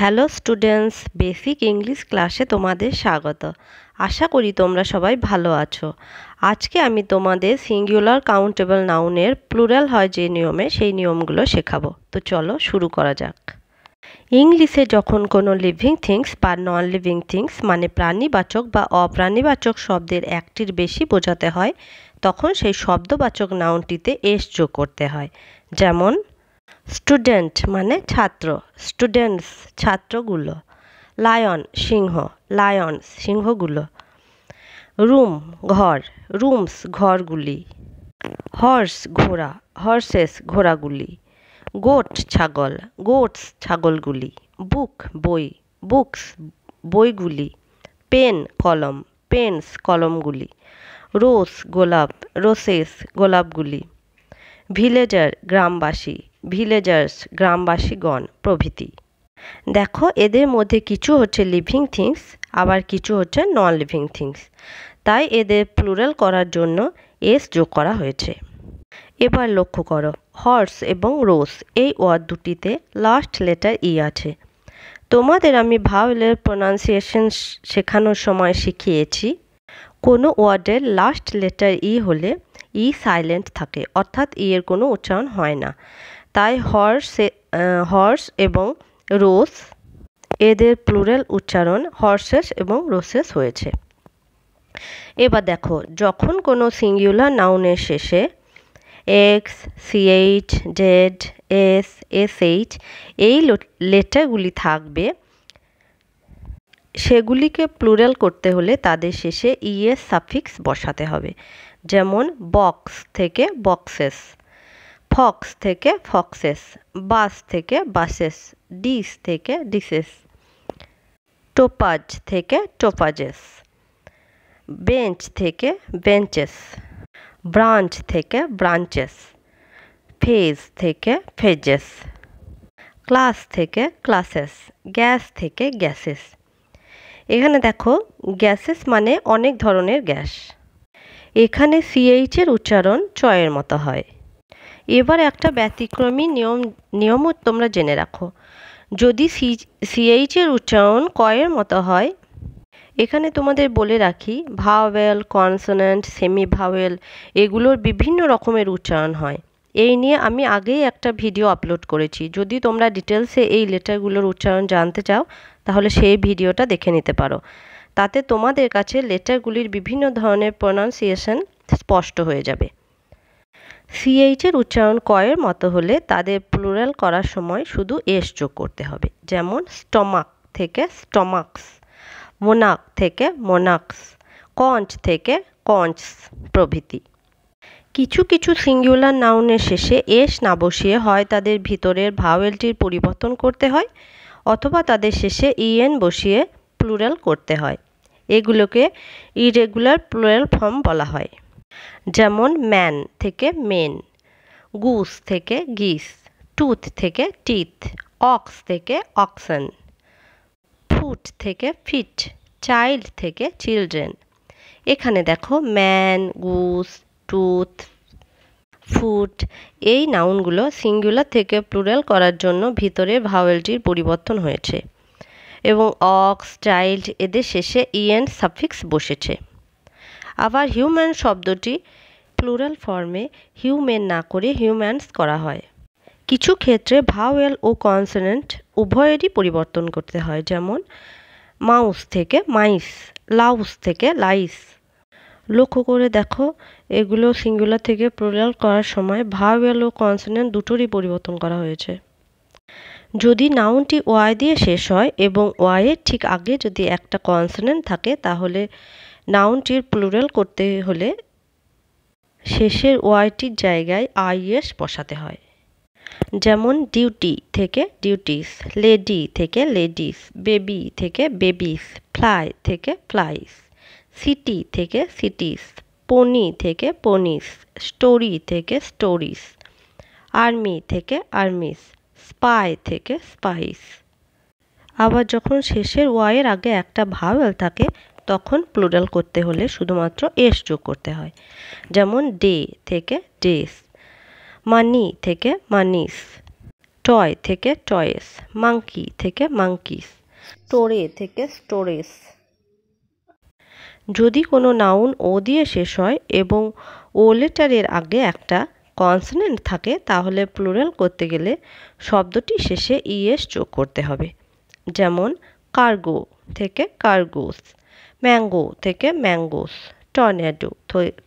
Hello students, basic English ক্লাসে তোমাদের স্বাগত। আশা করি তোমরা সবাই ভালো আছো। আজকে আমি তোমাদের সিঙ্গুলার কাউন্টেবল নাউনের প্লুরাল হয় যে নিয়মে, সেই নিয়মগুলো শেখাবো। তো চলো শুরু করা যাক। ইংলিশে যখন কোনো লিভিং থিংস বা নন লিভিং থিংস মানে প্রাণীবাচক বা অপ্রাণীবাচক শব্দের একটির বেশি বোঝাতে হয়, তখন সেই শব্দবাচক নাউনটিতে এস যোগ করতে হয়। যেমন স্টুডেন্ট মানে ছাত্র, স্টুডেন্টস ছাত্রগুলো। লায়ন সিংহ, লায়নস সিংহগুলো। রুম ঘর, রুমস ঘরগুলি। হর্স ঘোড়া, হর্সেস ঘোড়াগুলি। গোট ছাগল, গোটস ছাগলগুলি। বুক বই, বুকস বইগুলি। পেন কলম, পেনস কলমগুলি। রোজ গোলাপ, রোসেস গোলাপগুলি। ভিলেজার গ্রামবাসী, ভিলেজার্স গ্রামবাসীগণ প্রভৃতি। দেখো, এদের মধ্যে কিছু হচ্ছে লিভিং থিংস, আবার কিছু হচ্ছে নন লিভিং থিংস, তাই এদের প্লুরাল করার জন্য এস যোগ করা হয়েছে। এবার লক্ষ্য করো, হর্স এবং রোজ এই ওয়ার্ড দুটিতে লাস্ট লেটার ই আছে। তোমাদের আমি ভাওয়েলের প্রোনাউন্সিয়েশন শেখানোর সময় শিখিয়েছি, কোনো ওয়ার্ডের লাস্ট লেটার ই হলে ই সাইলেন্ট থাকে, অর্থাৎ ই এর কোনো উচ্চারণ হয় না। তাই হর্স এবং রোজ এদের প্লুরাল উচ্চারণ হর্সেস এবং রোসেস হয়েছে। এবার দেখো, যখন কোনো সিঙ্গুলার নাউনের শেষে X, C H, Z, S, S H এই লেটারগুলি থাকবে, সেগুলিকে প্লুরাল করতে হলে তাদের শেষে ইএস সাফিক্স বসাতে হবে। যেমন বক্স থেকে বক্সেস, ফক্স থেকে ফক্সেস, বাস থেকে বাসেস, ডিস থেকে ডিসেস, টোপাজ থেকে টোপাজেস, বেঞ্চ থেকে বেঞ্চেস, ব্রাঞ্চ থেকে ব্রাঞ্চেস, ফেজ থেকে ফেজেস, ক্লাস থেকে ক্লাসেস, গ্যাস থেকে গ্যাসেস। এখানে দেখো, গ্যাসেস মানে অনেক ধরনের গ্যাস। এখানে সিএইচের উচ্চারণ চয়ের মতো হয়। এবার একটা ব্যতিক্রমী নিয়মও তোমরা জেনে রাখো। যদি সিএইচের উচ্চারণ কয়ের মতো হয়, এখানে তোমাদের বলে রাখি, ভাওয়েল, কনসোনেন্ট, সেমি ভাওয়েল এগুলোর বিভিন্ন রকমের উচ্চারণ হয়। এই নিয়ে আমি আগেই একটা ভিডিও আপলোড করেছি। যদি তোমরা ডিটেলসে এই লেটারগুলোর উচ্চারণ জানতে চাও, তাহলে সেই ভিডিওটা দেখে নিতে পারো। তাতে তোমাদের কাছে লেটারগুলির বিভিন্ন ধরনের প্রোনাউন্সিয়েশন স্পষ্ট হয়ে যাবে। সিএইচের উচ্চারণ কয়ের মতো হলে তাদের প্লুরাল করার সময় শুধু এস যোগ করতে হবে। যেমন স্টমাক থেকে স্টমাক্স, মোনাক থেকে মোনাক্স, কঞ্চ থেকে কঞ্চস প্রভৃতি। কিছু কিছু সিঙ্গুলার নাউনের শেষে এস না বসিয়ে হয় তাদের ভিতরের ভাওয়েলটির পরিবর্তন করতে হয়, অথবা তাদের শেষে ইএন বসিয়ে প্লুরাল করতে হয়। এগুলোকে ইরেগুলার প্লুরাল ফর্ম বলা হয়। যেমন ম্যান থেকে মেন, গুস থেকে গিস, টুথ থেকে টিথ, অক্স থেকে অক্সেন, ফুট থেকে ফিট, চাইল্ড থেকে চিলড্রেন। এখানে দেখো, ম্যান, গুস, টুথ, ফুট এই নাউনগুলো সিঙ্গুলার থেকে প্লুরাল করার জন্য ভিতরে ভাওয়েলটির পরিবর্তন হয়েছে এবং অক্স, চাইল্ড এদের শেষে ইএন সাফিক্স বসেছে। আবার হিউম্যান শব্দটি প্লুরাল ফর্মে হিউম্যান না করে হিউম্যানস করা হয়। কিছু ক্ষেত্রে ভাওয়েল ও কনসোনেন্ট উভয়েরই পরিবর্তন করতে হয়। যেমন মাউস থেকে মাইস, লাউস থেকে লাইস। লক্ষ্য করে দেখো, এগুলো সিঙ্গুলার থেকে প্লুরাল করার সময় ভাওয়েল ও কনসোনেন্ট দুটোরই পরিবর্তন করা হয়েছে। যদি নাউনটি ওয়াই দিয়ে শেষ হয় এবং ওয়াইয়ের ঠিক আগে যদি একটা কনসোনেন্ট থাকে, তাহলে নাউনটির প্লুরাল করতে হলে শেষের ওয়াইটির জায়গায় আইএস বসাতে হয়। যেমন ডিউটি থেকে ডিউটিস, লেডি থেকে লেডিস, বেবি থেকে বেবিস, ফ্লাই থেকে ফ্লাইস, সিটি থেকে সিটিস, পনি থেকে পনিস, স্টোরি থেকে স্টোরিস, আর্মি থেকে আর্মিস, স্পাই থেকে স্পাইস। আবার যখন শেষের ওয়াইয়ের আগে একটা ভাওয়েল থাকে, তখন প্লুরাল করতে হলে শুধুমাত্র এস যোগ করতে হয়। যেমন ডে থেকে ডেস, মানি থেকে মানিস, টয় থেকে টয়েস, মাঙ্কি থেকে মাঙ্কিস, স্টোরে থেকে স্টোরেস। যদি কোনো নাউন ও দিয়ে শেষ হয় এবং ও লেটারের আগে একটা কনসোনেন্ট থাকে তাহলে প্লুরাল করতে গেলে শব্দটির শেষে ইএস যোগ করতে হবে। যেমন কার্গো থেকে কার্গোস, ম্যাঙ্গো থেকে ম্যাঙ্গোস, টর্নেডো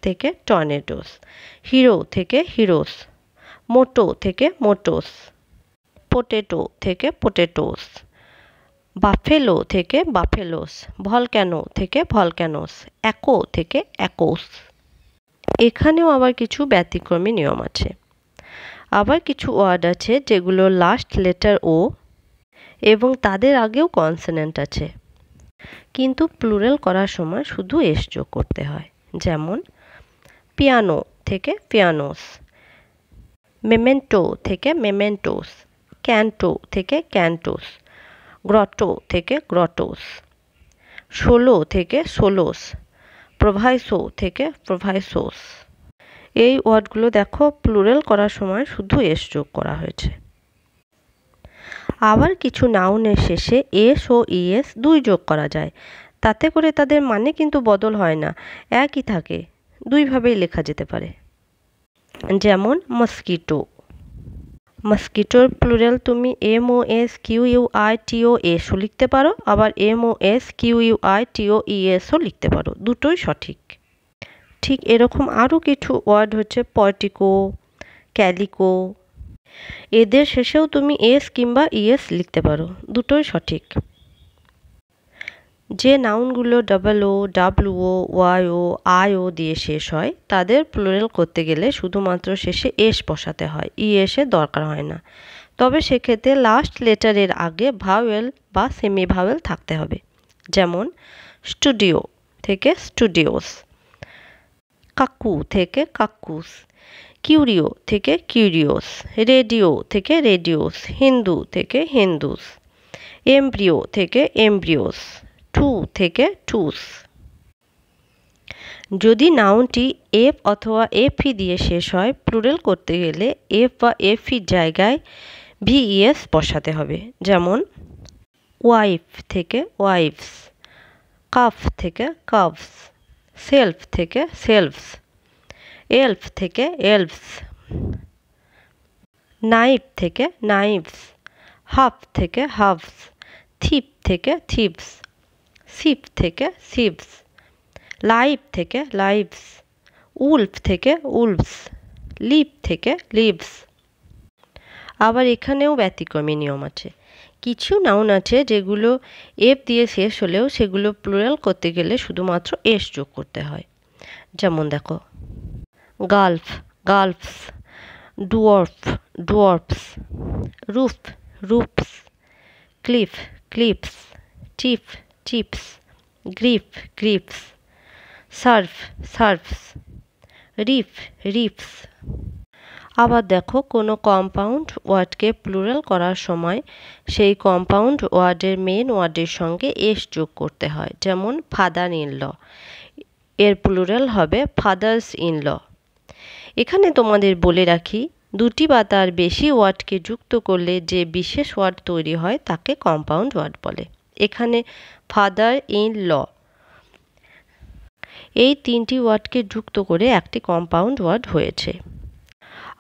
থেকে টর্নেডোস, হিরো থেকে হিরোস, মোটো থেকে মোটোস, পোটেটো থেকে পোটেটোস, বাফেলো থেকে বাফেলোস, ভলক্যানো থেকে ভলক্যানোস, অ্যাকো থেকে অ্যাকোস। এখানেও আবার কিছু ব্যতিক্রমী নিয়ম আছে। আবার কিছু ওয়ার্ড আছে যেগুলো লাস্ট লেটার ও এবং তাদের আগেও কনসোনেন্ট আছে, কিন্তু প্লুরাল করার সময় শুধু এস যোগ করতে হয়। যেমন পিয়ানো থেকে পিয়ানোস, মেমেন্টো থেকে মেমেন্টোস, ক্যান্টো থেকে ক্যান্টোস, গ্রটো থেকে গ্রটোস, সোলো থেকে সোলোস, প্রোভাইসো থেকে প্রোভাইসোস। এই ওয়ার্ডগুলো দেখো প্লুরাল করার সময় শুধু এস যোগ করা হয়েছে। আবার কিছু নাউনের শেষে এস ও ইএস দুই যোগ করা যায়, তাতে করে তাদের মানে কিন্তু বদল হয় না, একই থাকে, দুইভাবেই লেখা যেতে পারে। যেমন মস্কিটো, মস্কিটোর প্লুরাল তুমি MOSQUITOSও লিখতে পারো, আবার MOSQUITOESও লিখতে পারো, দুটোই সঠিক। ঠিক এরকম আরও কিছু ওয়ার্ড হচ্ছে পর্টিকো, ক্যালিকো, এদের শেষেও তুমি এস কিংবা ইএস লিখতে পারো, দুটোই সঠিক। যে নাউনগুলো ডাবলও, ডাব্লুও, ওয়াইও, আইও দিয়ে শেষ হয় তাদের প্লুরাল করতে গেলে শুধুমাত্র শেষে এস বসাতে হয়, ইএসের দরকার হয় না। তবে সেক্ষেত্রে লাস্ট লেটারের আগে ভাওয়েল বা সেমি ভাওয়েল থাকতে হবে। যেমন স্টুডিও থেকে স্টুডিওস, কাকু থেকে কাকুস, কিউরিও থেকে কিউরিওস, রেডিও থেকে রেডিওস, হিন্দু থেকে হিন্দুস, এমব্রিও থেকে এমব্রিওস, টু থেকে টুস। যদি নাউনটি এফ অথবা এফই দিয়ে শেষ হয় প্লুরাল করতে গেলে এফ বা এফির জায়গায় ভিইএস বসাতে হবে। যেমন ওয়াইফ থেকে ওয়াইফস, কাফ থেকে কাফস, সেলফ থেকে সেলফস, এলফ থেকে এলফস, নাইফ থেকে নাইভস, হাফ থেকে হাফস, থিপ থেকে থিপস, সিপ থেকে সিপস, লাইভ থেকে লাইভস, উলফ থেকে উলফস, লিপ থেকে লিভস। আবার এখানেও ব্যতিক্রমী নিয়ম আছে। কিছু নাউন আছে যেগুলো এফ দিয়ে শেষ হলেও সেগুলো প্লুরাল করতে গেলে শুধুমাত্র এস যোগ করতে হয়। যেমন দেখো gulf, gulfs, dwarf, dwarfs, roof, roofs, cliff, clips, chief, chips, grief, griefs, surf, surfs, reef, reefs. আবার দেখো কোনো কম্পাউন্ড ওয়ার্ডকে প্লুরাল করার সময় সেই কম্পাউন্ড ওয়ার্ডের মেন ওয়ার্ডের সঙ্গে এস যোগ করতে হয়। যেমন ফাদার ইন ল, এর প্লুরাল হবে ফাদার্স ইন ল। এখানে তোমাদের বলে রাখি, দুটি বা তার বেশি ওয়ার্ডকে যুক্ত করলে যে বিশেষ ওয়ার্ড তৈরি হয় তাকে কম্পাউন্ড ওয়ার্ড বলে। এখানে ফাদার ইন ল এই তিনটি ওয়ার্ডকে যুক্ত করে একটি কম্পাউন্ড ওয়ার্ড হয়েছে।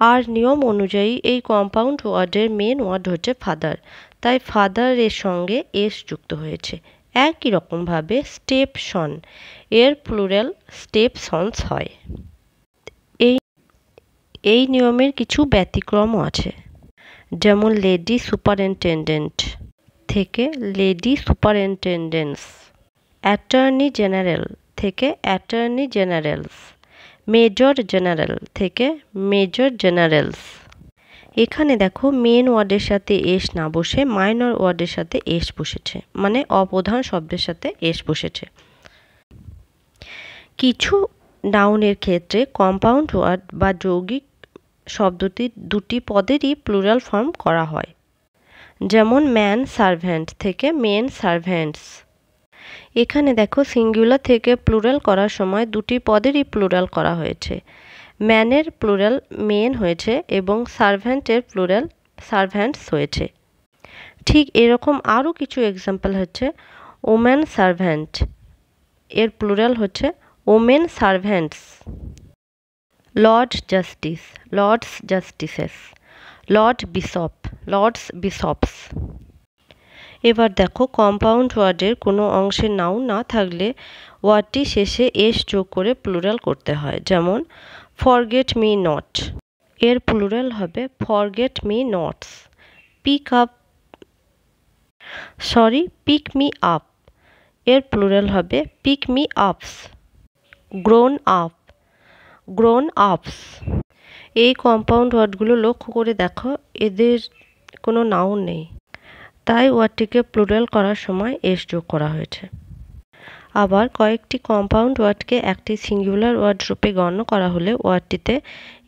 আর নিয়ম অনুযায়ী এই কম্পাউন্ড ওয়ার্ডের মেন ওয়ার্ড হচ্ছে ফাদার, তাই ফাদারের সঙ্গে এস যুক্ত হয়েছে। একই রকমভাবে স্টেপসন এর প্লুরাল স্টেপসন্স হয়। এই নিয়মের কিছু ব্যতিক্রমও আছে। যেমন লেডি সুপারিনটেনডেন্ট থেকে লেডি সুপারিনটেন্ডেন্টস, অ্যাটর্নি জেনারেল থেকে অ্যাটর্নি জেনারেলস, মেজর জেনারেল থেকে মেজর জেনারেলস। এখানে দেখো মেন ওয়ার্ডের সাথে এস না বসে মাইনর ওয়ার্ডের সাথে এস বসেছে, মানে অপ্রধান শব্দের সাথে এস বসেছে। কিছু নাউনের ক্ষেত্রে কম্পাউন্ড ওয়ার্ড বা যৌগিক শব্দটি দুটি পদেরই প্লুরাল ফর্ম করা হয়। যেমন ম্যান সার্ভেন্ট থেকে মেন সার্ভেন্টস। এখানে দেখো সিঙ্গুলার থেকে প্লুরাল করার সময় দুটি পদেরই প্লুরাল করা হয়েছে। ম্যানের প্লুরাল মেন হয়েছে এবং সার্ভেন্টের প্লুরাল সার্ভ্যান্টস হয়েছে। ঠিক এরকম আরও কিছু এক্সাম্পল হচ্ছে ওম্যান সার্ভ্যান্ট, এর প্লুরাল হচ্ছে women servants. Lord justice, lords justices. Lord bishop, lords bishops. এবার দেখো কম্পাউন্ড ওয়ার্ডের কোনো অংশের নাউন না থাকলে ওয়ার্ডটি শেষে এস যোগ করে প্লুরাল করতে হয়। যেমন ফরগেট মি নট, এর প্লুরাল হবে forget me nots. Pick me up, এর প্লুরাল হবে pick me ups. Grown up, grown ups. এই কম্পাউন্ড ওয়ার্ডগুলো লক্ষ্য করে দেখো এদের কোনো নাউন নেই, তাই ওয়ার্ডটিকে প্লুরাল করার সময় এস যোগ করা হয়েছে। আবার কয়েকটি কম্পাউন্ড ওয়ার্ডকে একটি সিঙ্গুলার ওয়ার্ড রূপে গণ্য করা হলে ওয়ার্ডটিতে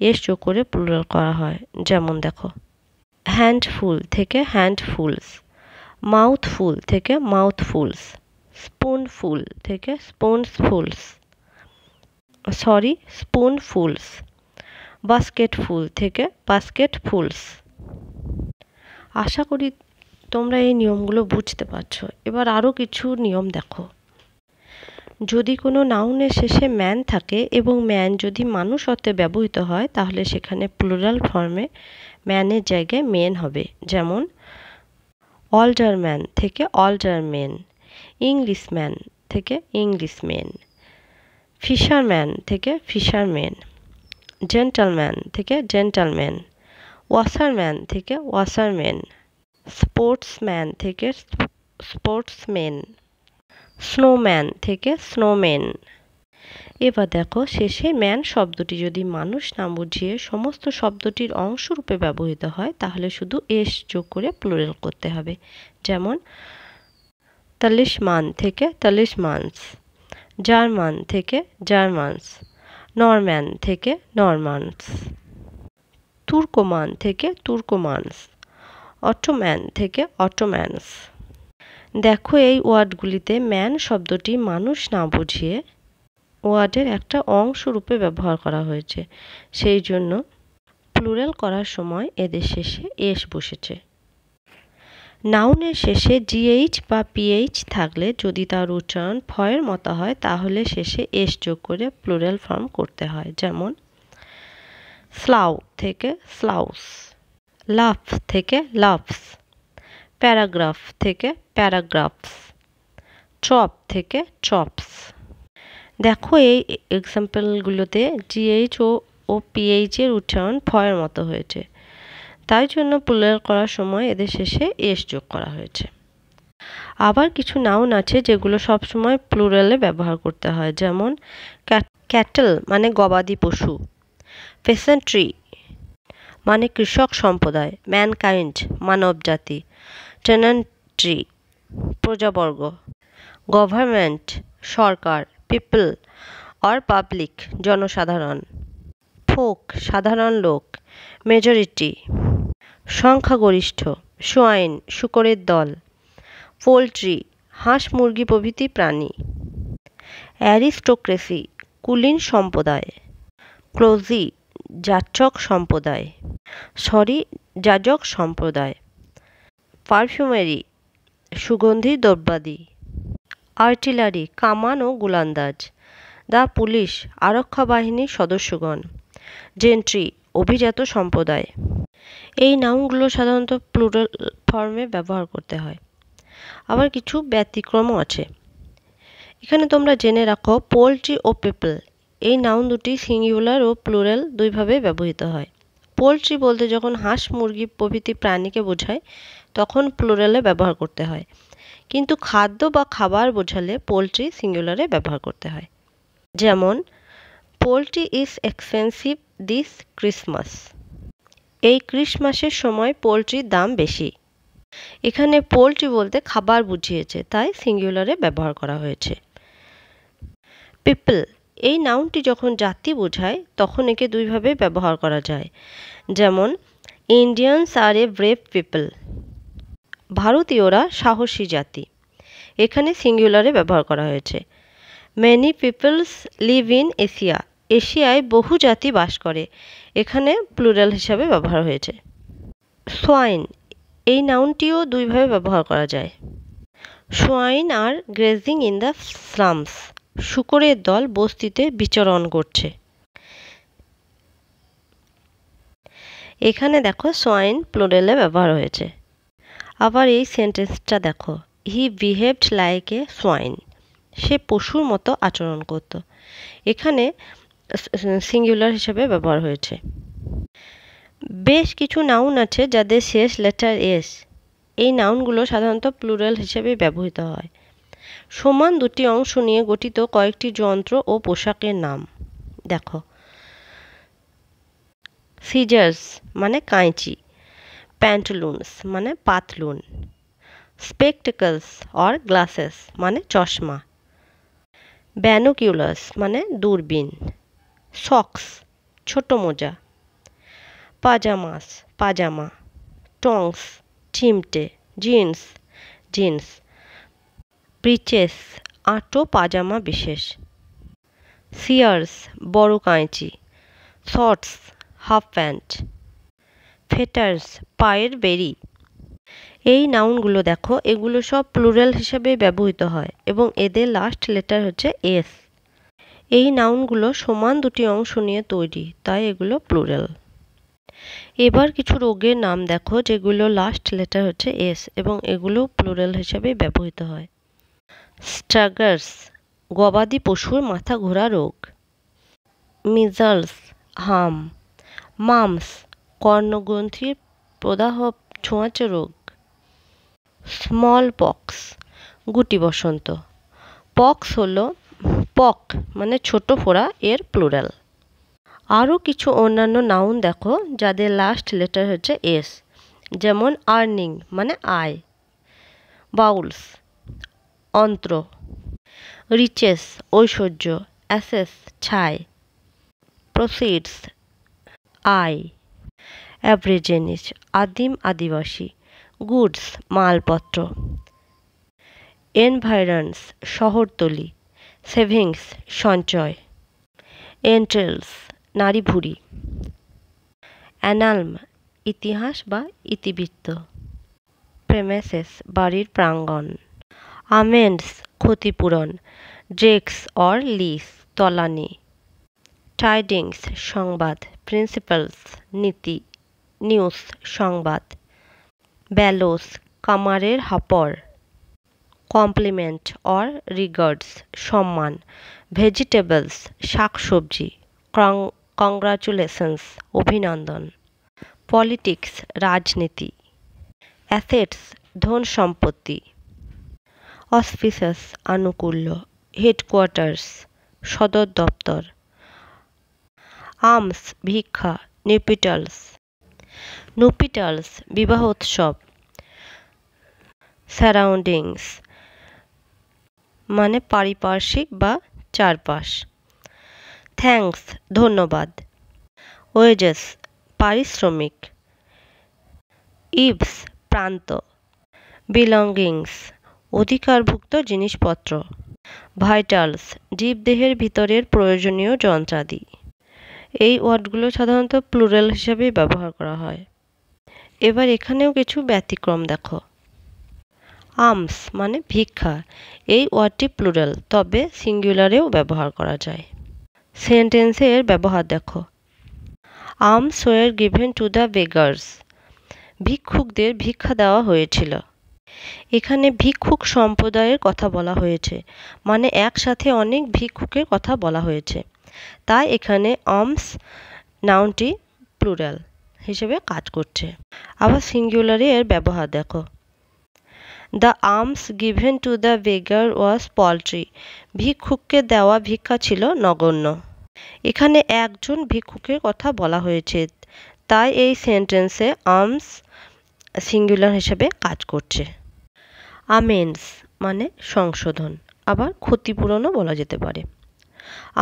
এস যোগ করে প্লুরাল করা হয়। যেমন দেখো হ্যান্ডফুল থেকে হ্যান্ডফুলস, মাউথফুল থেকে মাউথফুলস, স্পুনফুল থেকে স্পুনফুলস, স্পুনফুলস, বাস্কেটফুল থেকে বাস্কেটফুলস। আশা করি তোমরা এই নিয়মগুলো বুঝতে পারছো। এবার আরও কিছু নিয়ম দেখো। যদি কোনো নাউনের শেষে ম্যান থাকে এবং ম্যান যদি মানুষ অর্থে ব্যবহৃত হয় তাহলে সেখানে প্লুরাল ফর্মে ম্যানের জায়গায় মেন হবে। যেমন অলডারম্যান থেকে অলডারমেন, ইংলিশম্যান থেকে ইংলিশমেন, ফিশারম্যান থেকে ফিশারমেন, জেন্টলম্যান থেকে জেন্টলম্যান, ওয়াশারম্যান থেকে ওয়াশারমেন, স্পোর্টসম্যান থেকে স্পোর্টসমেন, স্নোম্যান থেকে স্নোমেন। এবার দেখো শেষে ম্যান শব্দটি যদি মানুষ না বুঝিয়ে সমস্ত শব্দটির অংশরূপে ব্যবহৃত হয় তাহলে শুধু এস যোগ করে প্লুরাল করতে হবে। যেমন তালিশমান থেকে তালিশমানস, জার্মান থেকে জার্মানস, নরম্যান থেকে নরমানস, তুর্কমান থেকে তুর্কমানস, অটোম্যান থেকে অটোম্যানস। দেখো এই ওয়ার্ডগুলিতে ম্যান শব্দটি মানুষ না বুঝিয়ে ওয়ার্ডের একটা অংশ রূপে ব্যবহার করা হয়েছে, সেই জন্য প্লুরাল করার সময় এদের শেষে এস বসেছে। নাউনের শেষে জিএইচ বা পিএইচ থাকলে যদি তার উচ্চারণ ফয়ের মতো হয় তাহলে শেষে এস যোগ করে প্লুরাল ফর্ম করতে হয়। যেমন স্লাউ থেকে স্লাউস, লাফ থেকে লাফস, প্যারাগ্রাফ থেকে প্যারাগ্রাফস, চপ থেকে চপস। দেখো এই এক্সাম্পলগুলোতে জিএইচ ও পিএইচের উচ্চারণ ফয়ের মতো হয়েছে, তাই জন্য প্লুরাল করার সময় এদের শেষে এস যোগ করা হয়েছে। আবার কিছু নাউন আছে যেগুলো সবসময় প্লুরালে ব্যবহার করতে হয়। যেমন ক্যাটল মানে গবাদি পশু, পেসেন্ট্রি মানে কৃষক সম্প্রদায়, ম্যানকাইন্ড মানব জাতি, টেনেন্ট্রি প্রজাবর্গ, গভর্নমেন্ট সরকার, পিপল অর পাবলিক জনসাধারণ, ফোক সাধারণ লোক, মেজরিটি সংখ্যাগরিষ্ঠ, সোয়াইন শূকরের দল, পোলট্রি হাঁস মুরগি প্রভৃতি প্রাণী, অ্যারিস্টোক্রেসি কুলীন সম্প্রদায়, ক্লোজি যাচক সম্প্রদায়, যাজক সম্প্রদায়, পারফিউমারি সুগন্ধি দ্রব্যাদি, আর্টিলারি কামান ও গোলান্দাজ, দ্য পুলিশ আরক্ষা বাহিনীর সদস্যগণ, জেন্ট্রি অভিজাত সম্প্রদায়। এই নাউনগুলো সাধারণত প্লুরাল ফর্মে ব্যবহার করতে হয়। আবার কিছু ব্যতিক্রমও আছে। এখানে তোমরা জেনে রাখো পোলট্রি ও পিপল এই নাউন দুটি সিঙ্গুলার ও প্লুরাল দুইভাবে ব্যবহৃত হয়। পোলট্রি বলতে যখন হাঁস মুরগি প্রভৃতি প্রাণীকে বোঝায় তখন প্লুরালে ব্যবহার করতে হয়, কিন্তু খাদ্য বা খাবার বোঝালে পোলট্রি সিঙ্গুলারে ব্যবহার করতে হয়। যেমন poultry is expensive this Christmas, এই ক্রিসমাসের সময় পোলট্রির দাম বেশি। এখানে পোলট্রি বলতে খাবার বুঝিয়েছে, তাই সিঙ্গুলারে ব্যবহার করা হয়েছে। পিপল এই নাউনটি যখন জাতি বোঝায় তখন একে দুইভাবে ব্যবহার করা যায়। যেমন Indians are a brave people, ভারতীয়রা সাহসী জাতি, এখানে সিঙ্গুলারে ব্যবহার করা হয়েছে। Many peoples live in Asia, এশিয়ায় বহু জাতি বাস করে, এখানে প্লুরাল হিসাবে ব্যবহার হয়েছে। সোয়াইন এই নাউনটিও দুইভাবে ব্যবহার করা যায়। Swine are grazing in the slums, শূকরের দল বস্তিতে বিচরণ করছে। এখানে দেখো সোয়াইন প্লুরালে ব্যবহার হয়েছে। আবার এই সেন্টেন্সটা দেখো, he behaved like a swine, সে পশুর মতো আচরণ করত। এখানে সিঙ্গুলার হিসেবে ব্যবহার হয়েছে। বেশ কিছু নাউন আছে যাদের শেষ লেটার এস। এই নাউনগুলো সাধারণত প্লুরাল হিসেবে ব্যবহৃত হয়। সমান দুটি অংশ নিয়ে গঠিত কয়েকটি যন্ত্র ও পোশাকের নাম দেখো, সিজার্স মানে কাঁচি, প্যান্টলুনস মানে পাতলুন, স্পেকটেকলস অর গ্লাসেস মানে চশমা, ব্যানোকিউলাস মানে দূরবীন, সক্স ছোট মোজা, পাজামাস পাজামা, টংস চিমটে, জিন্স জিন্স, ব্রিচেস আঁটো পাজামা বিশেষ, সিয়ার্স বড় কাঁচি, শর্টস হাফ প্যান্ট, ফেটার্স পায়ের বেরি। এই নাউনগুলো দেখো, এগুলো সব প্লুরাল হিসেবে ব্যবহৃত হয় এবং এদের লাস্ট লেটার হচ্ছে এস। এই নাউনগুলো সমান দুটি অংশ নিয়ে তৈরি, তাই এগুলো প্লুরাল। এবার কিছু রোগের নাম দেখো যেগুলো লাস্ট লেটার হচ্ছে এস এবং এগুলো প্লুরাল হিসেবে ব্যবহৃত হয়। স্ট্রাগার্স গবাদি পশুর মাথা ঘোরা রোগ, মিজলস হাম, মামস কর্ণগ্রন্থির প্রদাহ ছোঁয়াচে রোগ, স্মল পক্স গুটি বসন্ত। পক্স হলো পক মানে ছোট ফোড়া এর প্লুরাল। আরও কিছু অন্যান্য নাউন দেখো যাদের লাস্ট লেটার হচ্ছে এস, যেমন আর্নিং মানে আয়, বাউলস অন্ত্র, রিচেস ঐশ্বর্য, অ্যাসেস ছাই, প্রসিডস আয়, অ্যাব্রিজিনিস আদিম আদিবাসী, গুডস মালপত্র, এনভায়রন্স শহরতলি, সেভিংস সঞ্চয়, এন্ট্রেলস নারী ভুঁড়ি, অ্যানালম ইতিহাস বা ইতিবৃত্ত, প্রেমেসেস বাড়ির প্রাঙ্গণ, আমেন্ডস ক্ষতিপূরণ, ড্রেক্স অর লিস তলানি, টাইডিংস সংবাদ, প্রিন্সিপালস নীতি, নিউজ সংবাদ, ব্যালোস কামারের হাপর, কমপ্লিমেন্ট অর রিগার্ডস সম্মান, ভেজিটেবলস শাকসবজি, কংগ্রাচুলেশনস অভিনন্দন, পলিটিক্স রাজনীতি, অ্যাসেটস ধন সম্পত্তি, অসপিসাস আনুকূল্য, হেডকোয়ার্টার্স সদর দপ্তর, আমস ভিক্ষা, নুপিটালস বিবাহ উৎসব, সারাউন্ডিংস মানে পারিপার্শ্বিক বা চারপাশ, থ্যাঙ্কস ধন্যবাদ, ওয়েজেস পারিশ্রমিক, ইভস প্রান্ত, বিলঙ্গিংস অধিকারভুক্ত জিনিসপত্র, ভাইটালস জীবদেহের ভিতরের প্রয়োজনীয় যন্ত্রাদি। এই ওয়ার্ডগুলো সাধারণত প্লুরাল হিসেবেই ব্যবহার করা হয়। এবার এখানেও কিছু ব্যতিক্রম দেখো। আমস মানে ভিক্ষা, এই ওয়ার্ডটি প্লুরাল তবে সিঙ্গুলারেও ব্যবহার করা যায়। সেন্টেন্সে এর ব্যবহার দেখো, alms were given to the beggars, ভিক্ষুকদের ভিক্ষা দেওয়া হয়েছিল। এখানে ভিক্ষুক সম্প্রদায়ের কথা বলা হয়েছে, মানে একসাথে অনেক ভিক্ষুকের কথা বলা হয়েছে, তাই এখানে আমস নাউনটি প্লুরাল হিসেবে কাজ করছে। আবার সিঙ্গুলারে এর ব্যবহার দেখো, the alms given to the beggar was paltry, ভিক্ষুককে দেওয়া ভিক্ষা ছিল নগণ্য। এখানে একজন ভিক্ষুকের কথা বলা হয়েছে, তাই এই সেন্টেন্সে আর্মস সিঙ্গুলার হিসেবে কাজ করছে। আমেন্ডস মানে সংশোধন, আবার ক্ষতিপূরণও বলা যেতে পারে।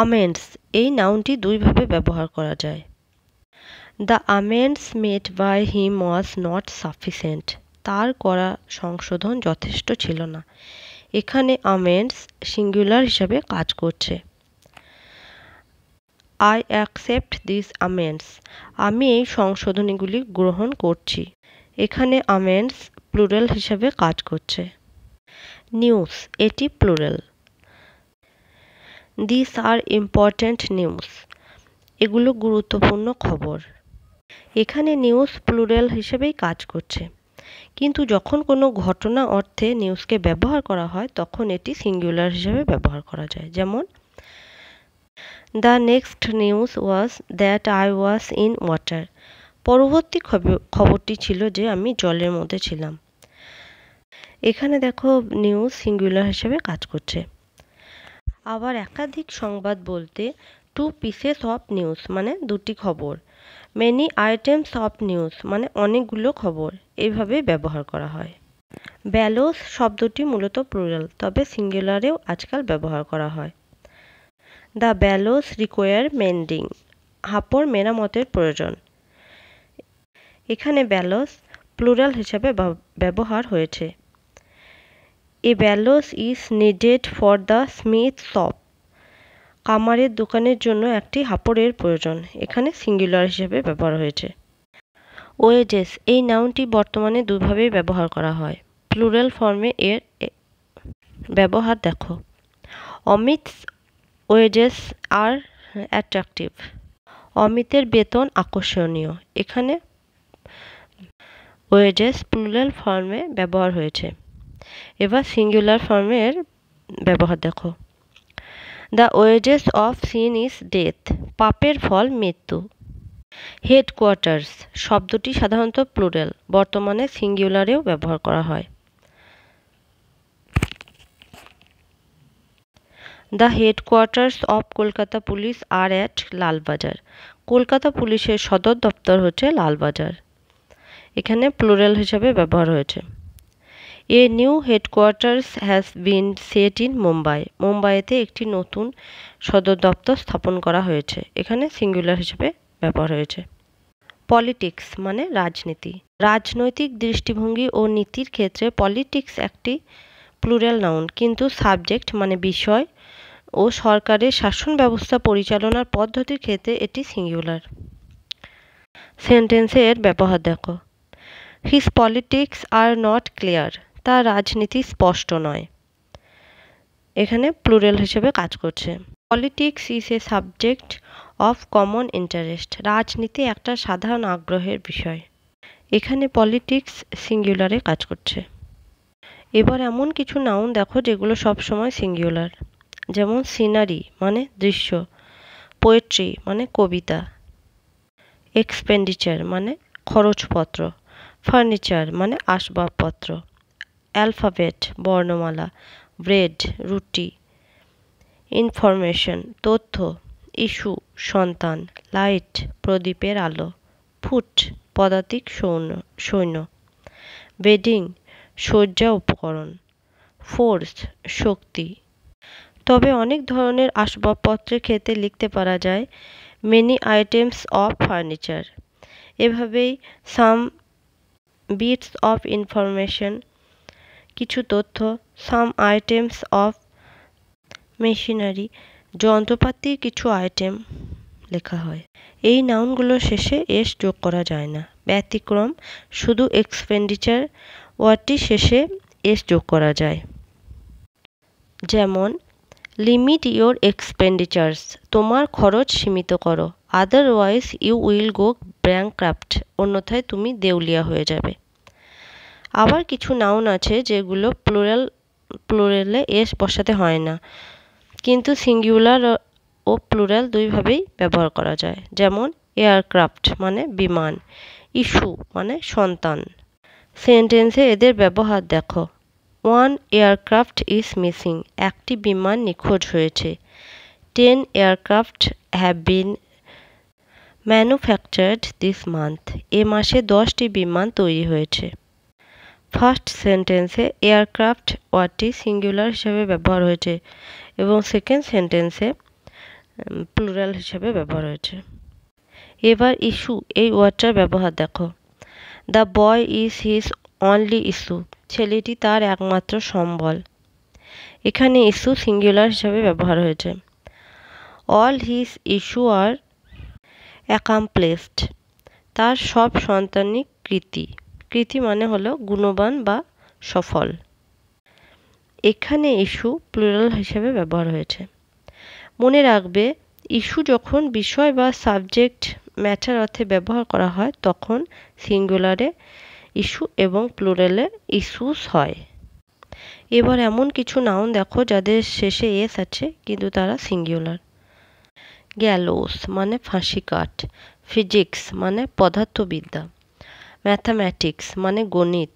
আমেন্ডস এই নাউনটি দুইভাবে ব্যবহার করা যায়। The amends made by him was not sufficient, তার করা সংশোধন যথেষ্ট ছিল না। এখানে আমেন্ডস সিঙ্গুলার হিসাবে কাজ করছে। আই অ্যাকসেপ্ট দিস আমেন্ডস, আমি এই সংশোধনীগুলি গ্রহণ করছি। এখানে আমেন্টস প্লুরাল হিসাবে কাজ করছে। নিউজ, এটি plural. This are important news, এগুলো গুরুত্বপূর্ণ খবর। এখানে নিউজ প্লুরাল হিসেবেই কাজ করছে, কিন্তু যখন কোনো ঘটনা অর্থে নিউজকে ব্যবহার করা হয় তখন এটি সিঙ্গুলার হিসেবে ব্যবহার করা যায়। যেমন, the next news was that I was in water. পরবর্তী খবরটি ছিল যে আমি জলের মধ্যে ছিলাম। এখানে দেখো নিউজ সিঙ্গুলার হিসেবে কাজ করছে। আবার একাধিক সংবাদ বলতে টু পিসেস অফ নিউজ মানে দুটি খবর। মেনি আইটেমস অফ নিউজ মানে অনেকগুলো খবর, এইভাবে ব্যবহার করা হয়। ব্যালোস শব্দটি মূলত প্লুরাল, তবে সিঙ্গুলারেও আজকাল ব্যবহার করা হয়। দ্য ব্যালোস রিকোয়ার মেন্ডিং, হাঁপড় মেরামতের প্রয়োজন। এখানে ব্যালোস প্লুরাল হিসাবে ব্যবহার হয়েছে। A bellows is needed for the smith shop, কামারের দোকানের জন্য একটি হাঁপড়ের প্রয়োজন। এখানে সিঙ্গুলার হিসেবে ব্যবহার হয়েছে। ওয়েজেস, এই নাউনটি বর্তমানে দুইভাবেই ব্যবহার করা হয়। প্লুরাল ফর্মে এর ব্যবহার দেখো। অমিতস ওয়েজেস আর অ্যাট্রাকটিভ, অমিতের বেতন আকর্ষণীয়। এখানে ওয়েজেস প্লুরাল ফর্মে ব্যবহার হয়েছে। এবার সিঙ্গুলার ফর্মের ব্যবহার দেখো। The wages of sin is death, পাপের ফল মৃত্যু। হেডকোয়ার্টার্স শব্দটি সাধারণত প্লুরাল, বর্তমানে সিঙ্গুলারেও ব্যবহার করা হয়। The headquarters of Kolkata police are at Lalbazar, Kolkata পুলিশের সদর দপ্তর হচ্ছে লালবাজার। এখানে প্লুরাল হিসাবে ব্যবহার হয়েছে। A new headquarters has been set in Mumbai, মুম্বাইতে একটি নতুন সদর দপ্তর স্থাপন করা হয়েছে। এখানে সিঙ্গুলার হিসেবে ব্যবহার হয়েছে। পলিটিক্স মানে রাজনীতি। রাজনৈতিক দৃষ্টিভঙ্গি ও নীতির ক্ষেত্রে পলিটিক্স একটি প্লুরাল নাউন, কিন্তু সাবজেক্ট মানে বিষয় ও সরকারের শাসন ব্যবস্থা পরিচালনার পদ্ধতির ক্ষেত্রে এটি সিঙ্গুলার। সেন্টেন্সে এর ব্যবহার দেখো। His politics are not clear, তার রাজনীতি স্পষ্ট নয়। এখানে প্লুরাল হিসেবে কাজ করছে। Politics is a subject of common interest, রাজনীতি একটা সাধারণ আগ্রহের বিষয়। এখানে পলিটিক্স সিঙ্গুলারে কাজ করছে। এবার এমন কিছু নাউন দেখো যেগুলো সবসময় সিঙ্গুলার। যেমন সিনারি মানে দৃশ্য, পোয়েট্রি মানে কবিতা, এক্সপেন্ডিচার মানে খরচপত্র, ফার্নিচার মানে আসবাবপত্র, অ্যালফাবেট বর্ণমালা, ব্রেড রুটি, ইনফরমেশন তথ্য, ইস্যু সন্তান, লাইট প্রদীপের আলো, ফুট পদাতিক সৈন্য, বেডিং সজ্জা উপকরণ, ফোর্স শক্তি। তবে অনেক ধরনের আসবাবপত্রের ক্ষেত্রে লিখতে পারা যায় মেনি আইটেমস অফ ফার্নিচার। এভাবেই সাম বিটস অফ ইনফরমেশন কিছু তথ্য, সাম আইটেমস অফ মেশিনারি যন্ত্রপাতির কিছু আইটেম লেখা হয়। এই নাউনগুলোর শেষে এস যোগ করা যায় না, ব্যতিক্রম শুধু এক্সপেন্ডিচার ওয়ার্ডটির শেষে এস যোগ করা যায়। যেমন লিমিট ইয়োর এক্সপেন্ডিচার্স, তোমার খরচ সীমিত করো, otherwise you will go bankrupt, অন্যথায় তুমি দেউলিয়া হয়ে যাবে। আবার কিছু নাউন আছে যেগুলো প্লুরালে এস বসাতে হয় না, কিন্তু সিঙ্গুলার ও প্লুরাল দুইভাবেই ব্যবহার করা যায়। যেমন এয়ারক্রাফট মানে বিমান, ইস্যু মানে সন্তান। সেন্টেন্সে এদের ব্যবহার দেখো। ওয়ান এয়ারক্রাফট ইজ মিসিং, একটি বিমান নিখোঁজ হয়েছে। 10 aircraft have been manufactured this month, এ মাসে 10টি বিমান তৈরি হয়েছে। ফার্স্ট সেন্টেন্সে এয়ারক্রাফট ওয়ার্ডটি সিঙ্গুলার হিসাবে ব্যবহার হয়েছে এবং সেকেন্ড সেন্টেন্সে প্লুরাল হিসাবে ব্যবহার হয়েছে। এবার ইস্যু এই ওয়ার্ডটার ব্যবহার দেখো। The boy is his only issue, ছেলেটি তার একমাত্র সম্বল। এখানে ইস্যু সিঙ্গুলার হিসাবে ব্যবহার হয়েছে। অল হিজ ইস্যু আর অ্যাকামপ্লিশড, তার সব সন্তানিক কৃতি। কৃতি মানে হলো গুণবান বা সফল। এখানে ইস্যু প্লুরাল হিসেবে ব্যবহার হয়েছে। মনে রাখবে ইস্যু যখন বিষয় বা সাবজেক্ট ম্যাটার অর্থে ব্যবহার করা হয় তখন সিঙ্গুলারে ইস্যু এবং প্লুরালে ইস্যুস হয়। এবার এমন কিছু নাউন দেখো যাদের শেষে এস আছে কিন্তু তারা সিঙ্গুলার। গ্যালোস মানে ফাঁসি কাঠ, ফিজিক্স মানে পদার্থবিদ্যা, ম্যাথামেটিক্স মানে গণিত,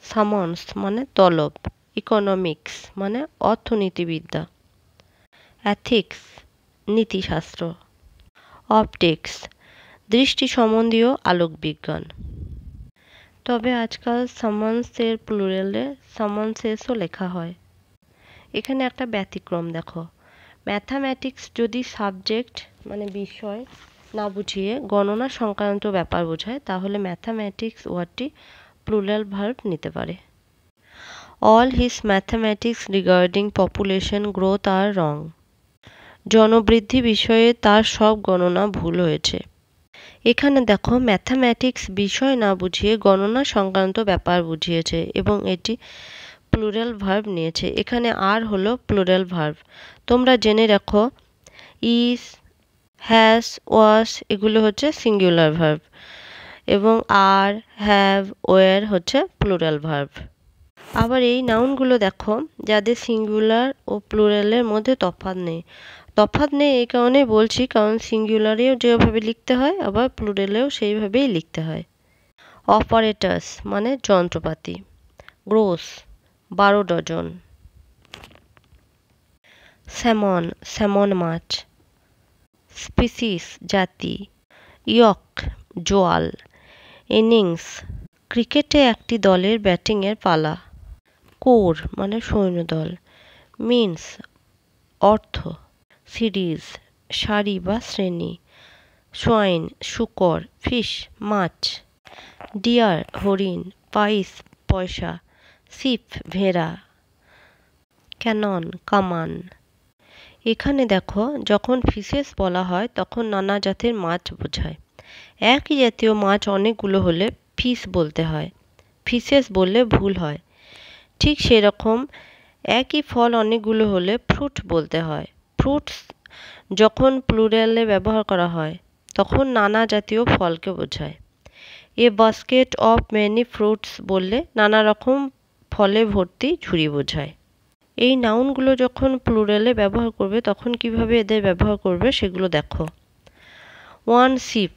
সামন্স মানে তলব, ইকোনমিক্স মানে অর্থনীতিবিদ্যা, এথিক্স নীতিশাস্ত্র, অপটিক্স দৃষ্টি সম্বন্ধীয় আলোকবিজ্ঞান। তবে আজকাল সামান্সের প্লুরালে সামান্সেসও লেখা হয়। এখানে একটা ব্যতিক্রম দেখো, ম্যাথামেটিক্স যদি সাবজেক্ট মানে বিষয় না বুঝিয়ে গণনা সংক্রান্ত ব্যাপার বোঝায় তাহলে ম্যাথামেটিক্স ওয়ার্ডটি প্লুরাল ভার্ব নিতে পারে। All his mathematics regarding population growth are wrong. জনবৃদ্ধি বিষয়ে তার সব গণনা ভুল হয়েছে। এখানে দেখো ম্যাথামেটিক্স বিষয় না বুঝিয়ে গণনা সংক্রান্ত ব্যাপার বুঝিয়েছে এবং এটি প্লুরাল ভার্ব নিয়েছে। এখানে আর হলো প্লুরাল ভার্ব। তোমরা জেনে রাখো ইজ, হ্যাজ, ওয়াস এগুলো হচ্ছে সিঙ্গুলার ভার্ব এবং আর, হ্যাভ, ওয়ার হচ্ছে প্লুরাল ভার্ব। আবার এই নাউনগুলো দেখো যাদের সিঙ্গুলার ও প্লুরালের মধ্যে তফাৎ নেই। তফাৎ নেই এই কারণেই বলছি কারণ সিঙ্গুলারেও যেভাবে লিখতে হয় আবার প্লুরালেও সেইভাবেই লিখতে হয়। অপারেটার্স মানে যন্ত্রপাতি, গ্রোস 12 ডজন, স্যামন স্যামন মাছ, স্পিসিস জাতি, ইয়ক জোয়াল, ইনিংস ক্রিকেটে একটি দলের ব্যাটিংয়ের পালা, কোর মানে সৈন্যদল, মিন্স অর্থ, সিরিজ সারি বা শ্রেণী, সোয়াইন শূকর, ফিশ মাছ, ডিয়ার হরিণ, পাইস পয়সা, সিপ ভেড়া, ক্যানন কামান। এখানে দেখো যখন ফিশেস বলা হয় তখন নানা জাতের মাছ বোঝায়। একই জাতীয় মাছ অনেকগুলো হলে ফিশ বলতে হয়, ফিশেস বললে ভুল হয়। ঠিক সেরকম একই ফল অনেকগুলো হলে ফ্রুট বলতে হয়। ফ্রুটস যখন প্লুরালে ব্যবহার করা হয় তখন নানা জাতীয় ফলকে বোঝায়। A basket of many fruits বললে নানা রকম ফলে ভর্তি ঝুড়ি বোঝায়। এই নাউনগুলো যখন প্লুরালে ব্যবহার করবে তখন কিভাবে এদের ব্যবহার করবে সেগুলো দেখো। 1 শিপ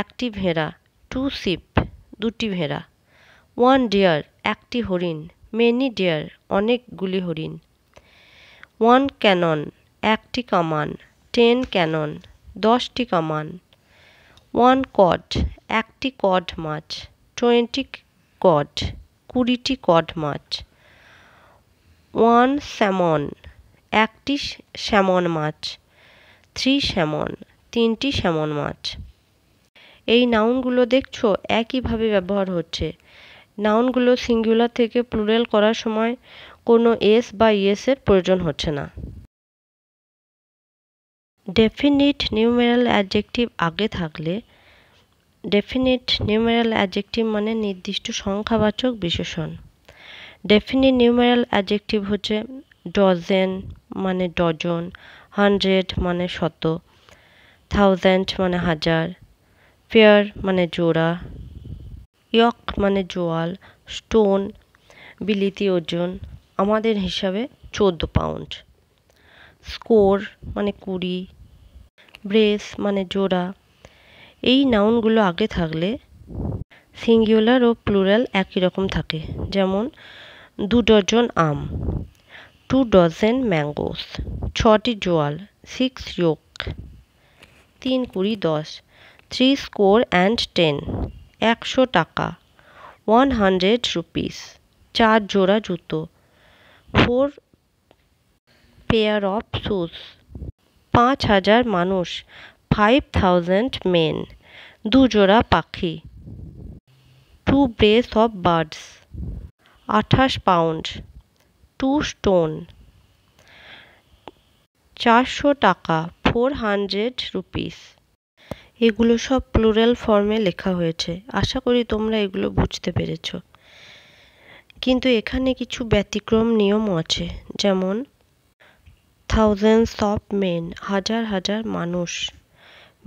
একটি ভেড়া, 2 শিপ দুটি ভেড়া, 1 ডিয়ার একটি হরিণ, মেনি ডিয়ার অনেকগুলি হরিণ, 1 ক্যানন একটি কামান, 10 ক্যানন 10টি কামান, 1 কড একটি কড মাছ, 20 কড 20টি কড মাছ, 1 স্যামন একটি স্যামন মাছ, 3 স্যামন 3টি স্যামন মাছ। এই নাউনগুলো দেখছো একইভাবে ব্যবহার হচ্ছে। নাউনগুলো সিঙ্গুলার থেকে প্লুরাল করার সময় কোনো এস বা ইএস এর প্রয়োজন হচ্ছে না। ডেফিনিট নিউমেরাল অ্যাডজেক্টিভ আগে থাকলে, ডেফিনিট নিউমেরাল অ্যাডজেক্টিভ মানে নির্দিষ্ট সংখ্যাবাচক বিশেষণ। ডেফিনিট নিউমেরাল অ্যাডজেক্টিভ হচ্ছে ডজেন মানে ডজন, 100 মানে শত, 1000 মানে হাজার, পেয়ার মানে জোড়া, ইয়ক মানে জোয়াল, স্টোন বিলিতি ওজন আমাদের হিসাবে 14 পাউন্ড, স্কোর মানে 20, ব্রেস মানে জোড়া। এই নাউনগুলো আগে থাকলে সিঙ্গুলার ও প্লুরাল একই রকম থাকে। যেমন 2 ডজন আম, 2 ডজন ম্যাঙ্গোস, 6টি জোয়াল, 6 ইয়ক, 3 20 10, 3 স্কোর অ্যান্ড 10 100 টাকা, 100 রুপিস, 4 জোড়া জুতো, 4 পেয়ার অফ শুজ, 5000 মানুষ, 5000 মেন, 2 জোড়া পাখি, 2 brace of birds, 28 pound, 2 stone, 400 টাকা, 400 রুপিস। এগুলো সব প্লুরাল ফর্মে লেখা হয়েছে। আশা করি তোমরা এগুলো বুঝতে পেরেছ। কিন্তু এখানে কিছু ব্যতিক্রম নিয়মও আছে, যেমন থাউজেন্ডস অফ মেন, হাজার হাজার মানুষ।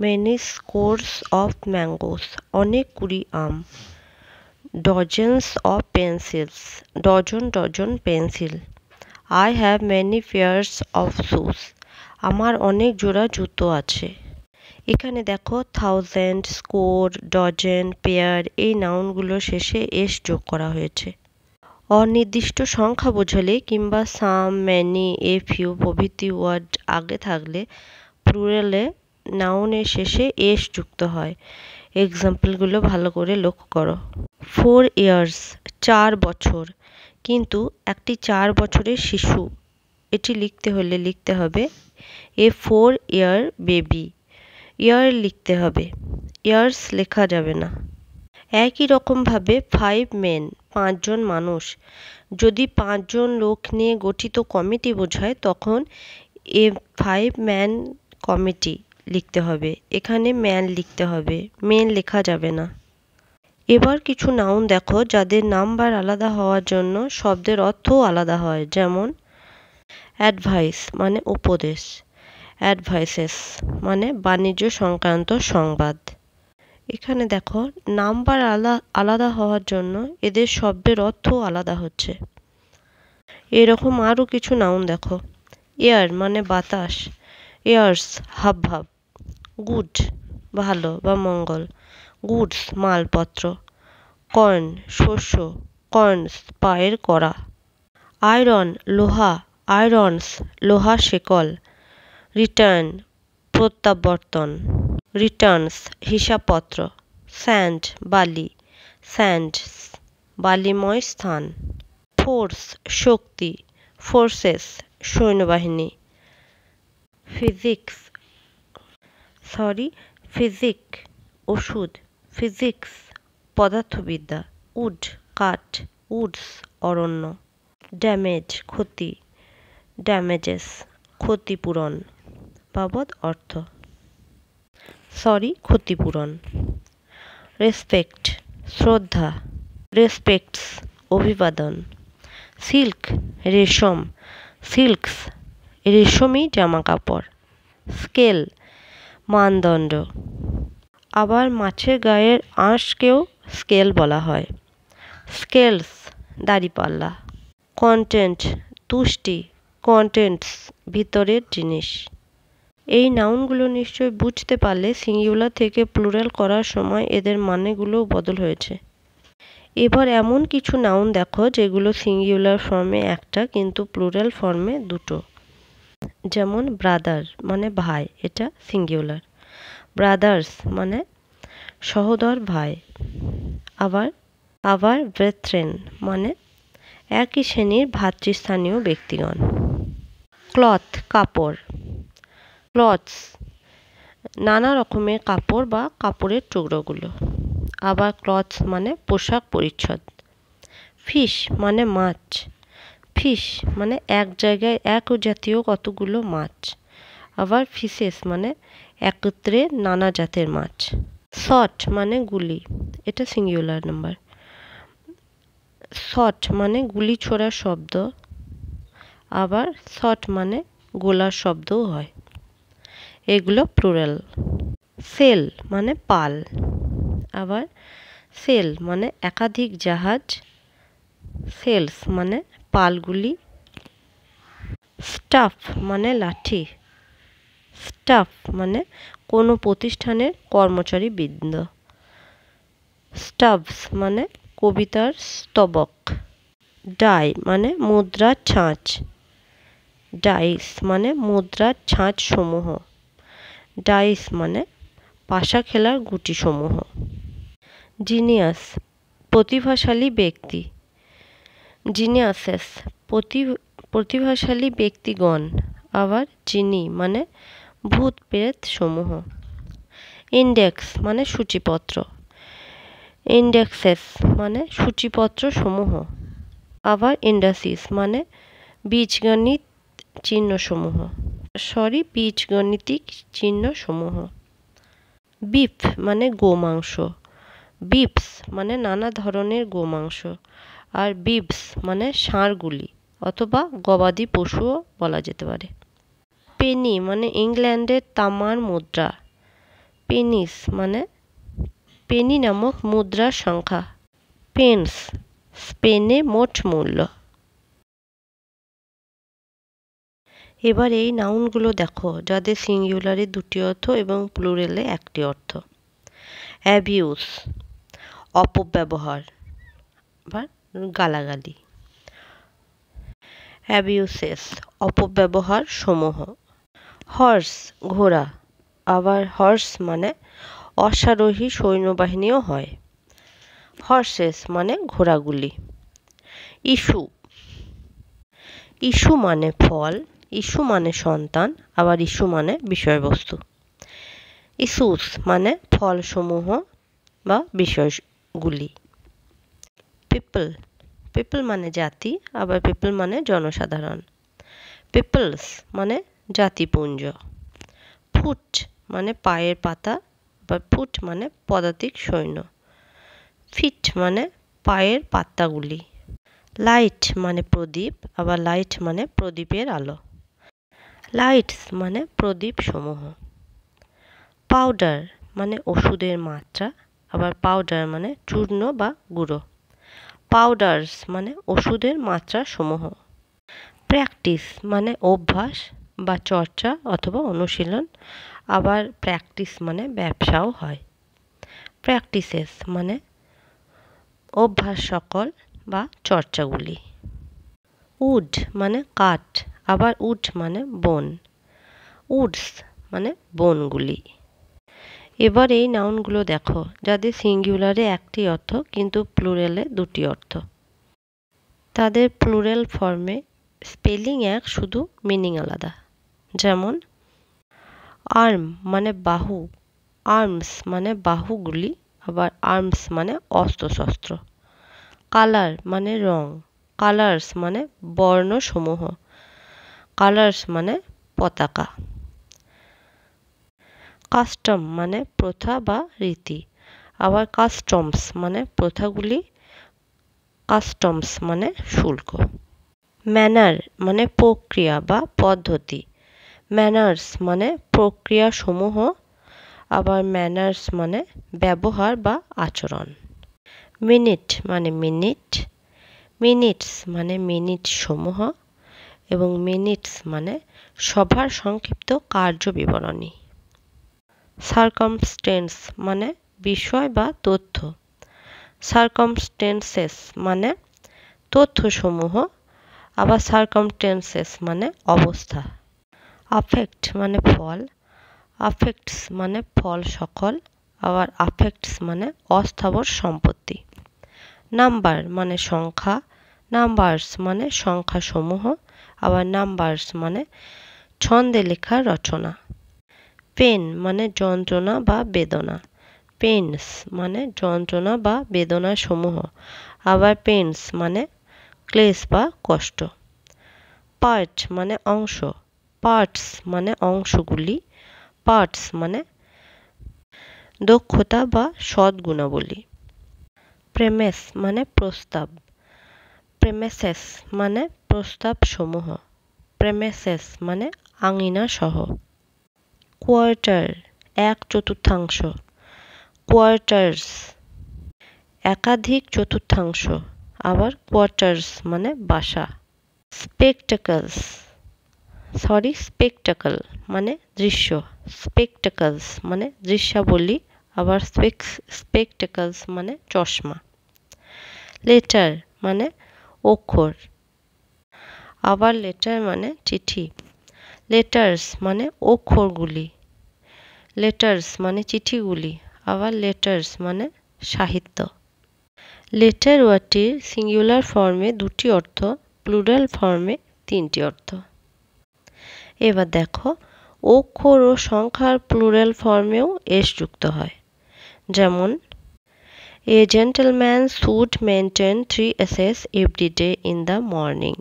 মেনি স্কোরস অফ ম্যাঙ্গোস, অনেক কুড়ি আম। ডজেন্স অফ পেন্সিলস, ডজন ডজন পেন্সিল। I have many pairs of shoes, আমার অনেক জোড়া জুতো আছে। এখানে দেখো থাউজেন্ড, স্কোর, ডজেন, পেয়ার এই নাউনগুলোর শেষে এস যোগ করা হয়েছে। অনির্দিষ্ট সংখ্যা বোঝালে কিংবা সাম, ম্যানি, এ ফিউ প্রভৃতি ওয়ার্ড আগে থাকলে প্লুরালে নাউনের শেষে এস যুক্ত হয়। এক্সাম্পলগুলো ভালো করে লক্ষ্য করো। 4 ইয়ার্স, 4 বছর। কিন্তু একটি 4 বছরের শিশু, এটি লিখতে হলে লিখতে হবে এ 4 ইয়ার বেবি। ইয়ার লিখতে হবে, ইয়ার্স লেখা যাবে না। একই রকমভাবে 5 মেন, 5 জন মানুষ। যদি 5 জন লোক নিয়ে গঠিত কমিটি বোঝায় তখন এ 5 ম্যান কমিটি লিখতে হবে। এখানে ম্যান লিখতে হবে, মেন লেখা যাবে না। এবার কিছু নাউন দেখো যাদের নাম্বার আলাদা হওয়ার জন্য শব্দের অর্থও আলাদা হয়। যেমন অ্যাডভাইস মানে উপদেশ, অ্যাডভাইসেস মানে বাণিজ্য সংক্রান্ত সংবাদ। এখানে দেখো নাম্বার আলাদা হওয়ার জন্য এদের শব্দের অর্থও আলাদা হচ্ছে। এরকম আরও কিছু নাউন দেখো। এয়ার মানে বাতাস, এয়ার্স হাবভাব। গুড ভালো বা মঙ্গল, গুডস মালপত্র। কর্ন শস্য, কর্নস পায়ের কড়া। আয়রন লোহা, আয়রনস লোহা শেকল। রিটার্ন প্রত্যাবর্তন, রিটার্নস হিসাবপত্র। স্যান্ড বালি, স্যান্ডস বালিময় স্থান। ফোর্স শক্তি, ফোর্সেস সৈন্যবাহিনী। ফিজিক ওষুধ, ফিজিক্স পদার্থবিদ্যা। উড কাঠ, উডস অরণ্য। ড্যামেজ ক্ষতি, ড্যামেজেস ক্ষতিপূরণ বাবদ অর্থ, ক্ষতিপূরণ। রেসপেক্ট শ্রদ্ধা, রেসপেক্টস অভিবাদন। সিল্ক রেশম, সিল্কস রেশমি জামা কাপড়। স্কেল মানদণ্ড। আবার মাছের গায়ের আঁশকেও স্কেল বলা হয়। স্কেলস দাড়িপাল্লা। কন্টেন্ট তুষ্টি, কন্টেন্টস ভিতরের জিনিস। এই নাউনগুলো নিশ্চয় বুঝতে পারলে সিঙ্গুলার থেকে প্লুরাল করার সময় এদের মানেগুলোও বদল হয়েছে। এবার এমন কিছু নাউন দেখো যেগুলো সিঙ্গুলার ফর্মে একটা কিন্তু প্লুরাল ফর্মে দুটো। যেমন ব্রাদার মানে ভাই, এটা সিঙ্গুলার। ব্রাদার্স মানে সহোদর ভাই। আবার ব্রেথ্রেন মানে একই শ্রেণীর ভাতৃস্থানীয় ব্যক্তিগণ। ক্লথ কাপড়, ক্লথস নানা রকমের কাপড় বা কাপড়ের টুকরোগুলো। আবার ক্লথস মানে পোশাক পরিচ্ছদ। ফিশ মানে মাছ, ফিশ মানে এক জায়গায় এক জাতীয় কতগুলো মাছ। আবার ফিশেস মানে একত্রে নানা জাতের মাছ। শট মানে গুলি, এটা সিঙ্গুলার নাম্বার। শট মানে গুলি ছোড়ার শব্দ। আবার শট মানে গোলার শব্দও হয়। এগুলো প্লুরাল। সেল মানে পাল। আবার সেল মানে একাধিক জাহাজ। সেলস মানে পালগুলি। স্টাফ মানে লাঠি। স্টাফ মানে কোনো প্রতিষ্ঠানের কর্মচারী বৃন্দ। স্টাবস মানে কবিতার স্তবক। ডাই মানে মুদ্রার ছাঁচ। ডাইস মানে মুদ্রার ছাঁচ সমূহ। ডাইস মানে পাশা খেলার গুটি সমূহ। জিনিয়াস প্রতিভাশালী ব্যক্তি। জিনিয়াসেস প্রতিভাশালী ব্যক্তিগণ। আবার জিনি মানে ভূত প্রেত সমূহ। ইন্ডেক্স মানে সূচিপত্র। ইন্ডেক্সেস মানে সূচিপত্র সমূহ। আবার ইন্ডাসিস মানে বীজগণিত চিহ্ন সমূহ। বীজগণিতিক চিহ্ন সমূহ। বিফ মানে গোমাংস, বিফস মানে নানা ধরনের গোমাংস, আর বিফস মানে ষাঁড়গুলি অথবা গবাদি পশুও বলা যেতে পারে। পেনি মানে ইংল্যান্ডের তামার মুদ্রা, পেনিস মানে পেনি নামক মুদ্রার সংখ্যা, পেন্স স্পেনে মোট মূল্য। এবার এই নাউনগুলো দেখো যাদের সিঙ্গুলারে দুটি অর্থ এবং প্লুরালে একটি অর্থ। অ্যাবিউস অপব্যবহার বা গালাগালি, অ্যাবিউসেস অপব্যবহার সমূহ। হর্স ঘোড়া, আবার হর্স মানে অশ্বারোহী সৈন্যবাহিনীও হয়। হর্সেস মানে ঘোড়াগুলি। ইস্যু, ইস্যু মানে ফল, ইস্যু মানে সন্তান, আবার ইস্যু মানে বিষয়বস্তু। ইস্যুস মানে ফলসমূহ বা বিষয়গুলি। পিপল, পিপল মানে জাতি, আবার পিপল মানে জনসাধারণ। পিপলস মানে জাতিপুঞ্জ। ফুট মানে পায়ের পাতা, আবার ফুট মানে পদাতিক সৈন্য। ফিট মানে পায়ের পাতাগুলি। লাইট মানে প্রদীপ, আবার লাইট মানে প্রদীপের আলো। লাইটস মানে প্রদীপ সমূহ। পাউডার মানে ওষুধের মাত্রা, আবার পাউডার মানে চূর্ণ বা গুঁড়ো। পাউডারস মানে ওষুধের মাত্রা সমূহ। প্র্যাকটিস মানে অভ্যাস বা চর্চা অথবা অনুশীলন, আবার প্র্যাকটিস মানে ব্যবসাও হয়। প্র্যাকটিসেস মানে অভ্যাস সকল বা চর্চাগুলি। উড মানে কাঠ, আবার উড মানে বন। উডস মানে বনগুলি। এবার এই নাউনগুলো দেখো যাদের সিঙ্গুলারে একটি অর্থ কিন্তু প্লুরালে দুটি অর্থ। তাদের প্লুরাল ফর্মে স্পেলিং এক, শুধু মিনিং আলাদা। যেমন আর্ম মানে বাহু, আর্মস মানে বাহুগুলি, আবার আর্মস মানে অস্ত্রশস্ত্র। কালার মানে রং, কালার্স মানে বর্ণসমূহ, কালার্স মানে পতাকা। কাস্টম মানে প্রথা বা রীতি, আবার কাস্টমস মানে প্রথাগুলি, কাস্টমস মানে শুল্ক। ম্যানার মানে প্রক্রিয়া বা পদ্ধতি, ম্যানার্স মানে প্রক্রিয়াসমূহ, আবার ম্যানার্স মানে ব্যবহার বা আচরণ। মিনিট মানে মিনিট, মিনিটস মানে মিনিট সমূহ, এবং মিনিটস মানে সভার সংক্ষিপ্ত কার্য বিবরণী। সারকামস্টেন্স মানে বিষয় বা তথ্য, সারকামস্টেন্সেস মানে তথ্যসমূহ, আবার সারকামস্টেন্সেস মানে অবস্থা। আফেক্ট মানে ফল, আফেক্টস মানে ফল সকল, আবার আফেক্টস মানে অস্থাবর সম্পত্তি। নাম্বার মানে সংখ্যা, নাম্বারস মানে সংখ্যাসমূহ, আবার নাম্বারস মানে ছন্দে লেখা রচনা। পেন মানে যন্ত্রণা বা বেদনা, পেনস মানে যন্ত্রণা বা বেদনা সমূহ, আবার পেনস মানে ক্লেশ বা কষ্ট। পার্ট মানে অংশ, পার্টস মানে অংশগুলি, পার্টস মানে দক্ষতা বা সদ্গুণাবলী। প্রেমেস মানে প্রস্তাব, প্রেমেসেস মানে প্রস্তাব সমূহ, প্রেমেসেস মানে আঙিনা সহ। কোয়ার্টার এক চতুর্থাংশ, কোয়ার্টার্স একাধিক চতুর্থাংশ, আবার কোয়ার্টার্স মানে বাসা। স্পেকটাকলস স্পেকটাকল মানে দৃশ্য, স্পেকটাকলস মানে দৃশ্যাবলী, আবার স্পেকটাকলস মানে চশমা। লেটার মানে অক্ষর, আবার লেটার মানে চিঠি। লেটার্স মানে অক্ষরগুলি, লেটার্স মানে চিঠিগুলি, আবার লেটার্স মানে সাহিত্য। লেটার ওয়ার্ডটির সিঙ্গুলার ফর্মে দুটি অর্থ, প্লুরাল ফর্মে তিনটি অর্থ। এবার দেখো অক্ষর ও সংখ্যার প্লুরাল ফর্মেও এস যুক্ত হয়। যেমন A gentleman should maintain 3 S's every day in the morning.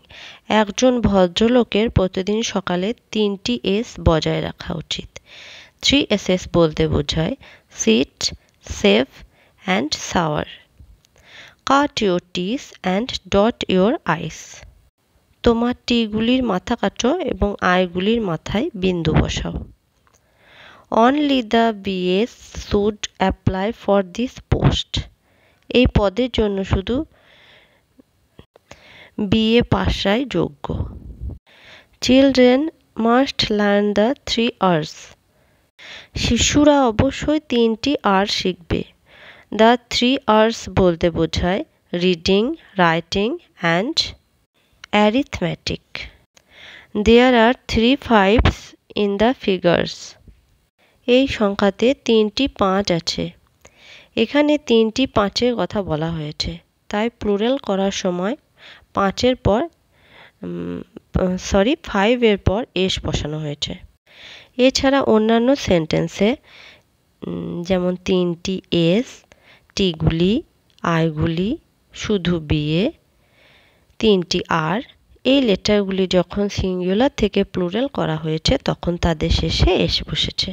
একজন ভদ্রলোকের প্রতিদিন সকালে 3টি এস বজায় রাখা উচিত। 3SS বলতে বোঝায় sit, save and sour. Cut your teeth and dot your i's. তোমার টিগুলির মাথা কাটো এবং আইগুলির মাথায় বিন্দু বসাও। Only the BS should apply for this post. এই পদের জন্য শুধু BA পাশরাই যোগ্য। Children must learn the 3 R's. শিশুরা অবশ্যই 3টি R শিখবে। The 3 R's বলতে বোঝায় reading, writing and arithmetic. There are 3 5s in the figures. এই সংখ্যাতে 3টি 5 আছে। এখানে 3টি 5-এর কথা বলা হয়েছে, তাই প্লুরাল করার সময় 5-এর পর 5-এর পর এস বসানো হয়েছে। এছাড়া অন্যান্য সেন্টেন্সে যেমন 3টি এস, টিগুলি, আইগুলি, শুধু বিয়ে, 3টি আর, এই লেটারগুলি যখন সিঙ্গুলার থেকে প্লুরাল করা হয়েছে তখন তাদের শেষে এস বসেছে।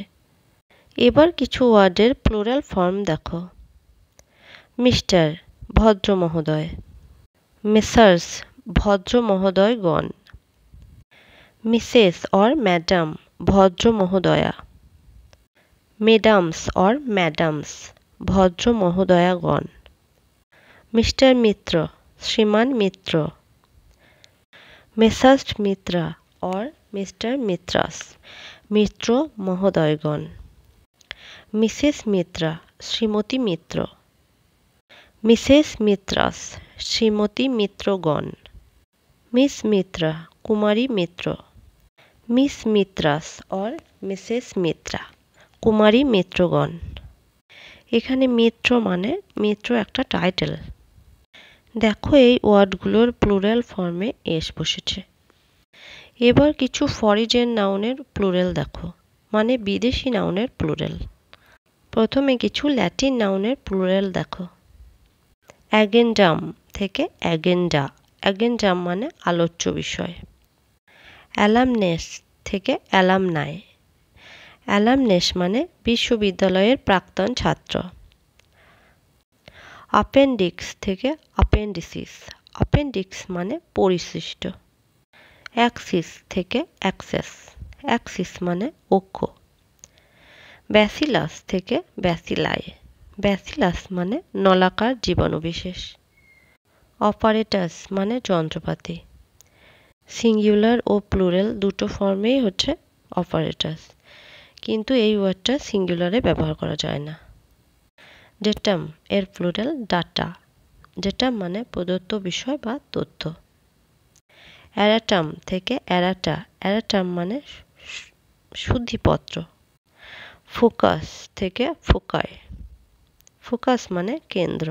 এবার কিছু ওয়ার্ডের প্লুরাল ফর্ম দেখো। মিস্টার, ভদ্র মহোদয়। মেসার্স, ভদ্র মহোদয়গণ। মিসেস অর ম্যাডাম, ভদ্র মহোদয়া। মেডামস অর ম্যাডামস, ভদ্র মহোদয়াগণ। Mister Mitra, Shriman Mitra. Messrs Mitra or Mister Mitras, Mitra মহোদয়গণ। মিসেস মিত্রা, শ্রীমতী মিত্র। মিসেস মিত্রাস, শ্রীমতী মিত্রগণ। Miss Mitra, Kumari Mitra. Miss Mitras or Mrs Mitra, Kumari মিত্রগণ। এখানে মিত্র মানে মিত্র একটা টাইটেল। দেখো এই ওয়ার্ডগুলোর প্লুরাল ফর্মে এস বসেছে। এবার কিছু ফরিজেন নাউনের প্লুরাল দেখো, মানে বিদেশি নাউনের প্লুরাল। প্রথমে কিছু ল্যাটিন নাউনের প্লুরাল দেখো। অ্যাগেন্ডাম থেকে অ্যাগেন্ডা, অ্যাগেন্ডাম মানে আলোচ্য বিষয়। অ্যালামনেস থেকে অ্যালামনাই, অ্যালামনেস মানে বিশ্ববিদ্যালয়ের প্রাক্তন ছাত্র। অ্যাপেন্ডিক্স থেকে অ্যাপেন্ডিসিস, অ্যাপেন্ডিক্স মানে পরিশিষ্ট। অ্যাক্সিস থেকে অ্যাক্সেস, অ্যাক্সিস মানে অক্ষ। ব্যাসিলাস থেকে ব্যাসিলাই, ব্যাসিলাস মানে নলাকার জীবাণুবিশেষ। অপারেটাস মানে যন্ত্রপাতি। সিঙ্গুলার ও প্লুরাল দুটো ফর্মেই হচ্ছে অপারেটাস, কিন্তু এই ওয়ার্ডটা সিঙ্গুলারে ব্যবহার করা যায় না। ডেটাম এর প্লুরাল ডাটা, ডেটাম মানে প্রদত্ত বিষয় বা তথ্য। অ্যারাটাম থেকে অ্যারাটা, অ্যারাটাম মানে শুদ্ধিপত্র। ফোকাস থেকে ফোকাই, ফোকাস মানে কেন্দ্র।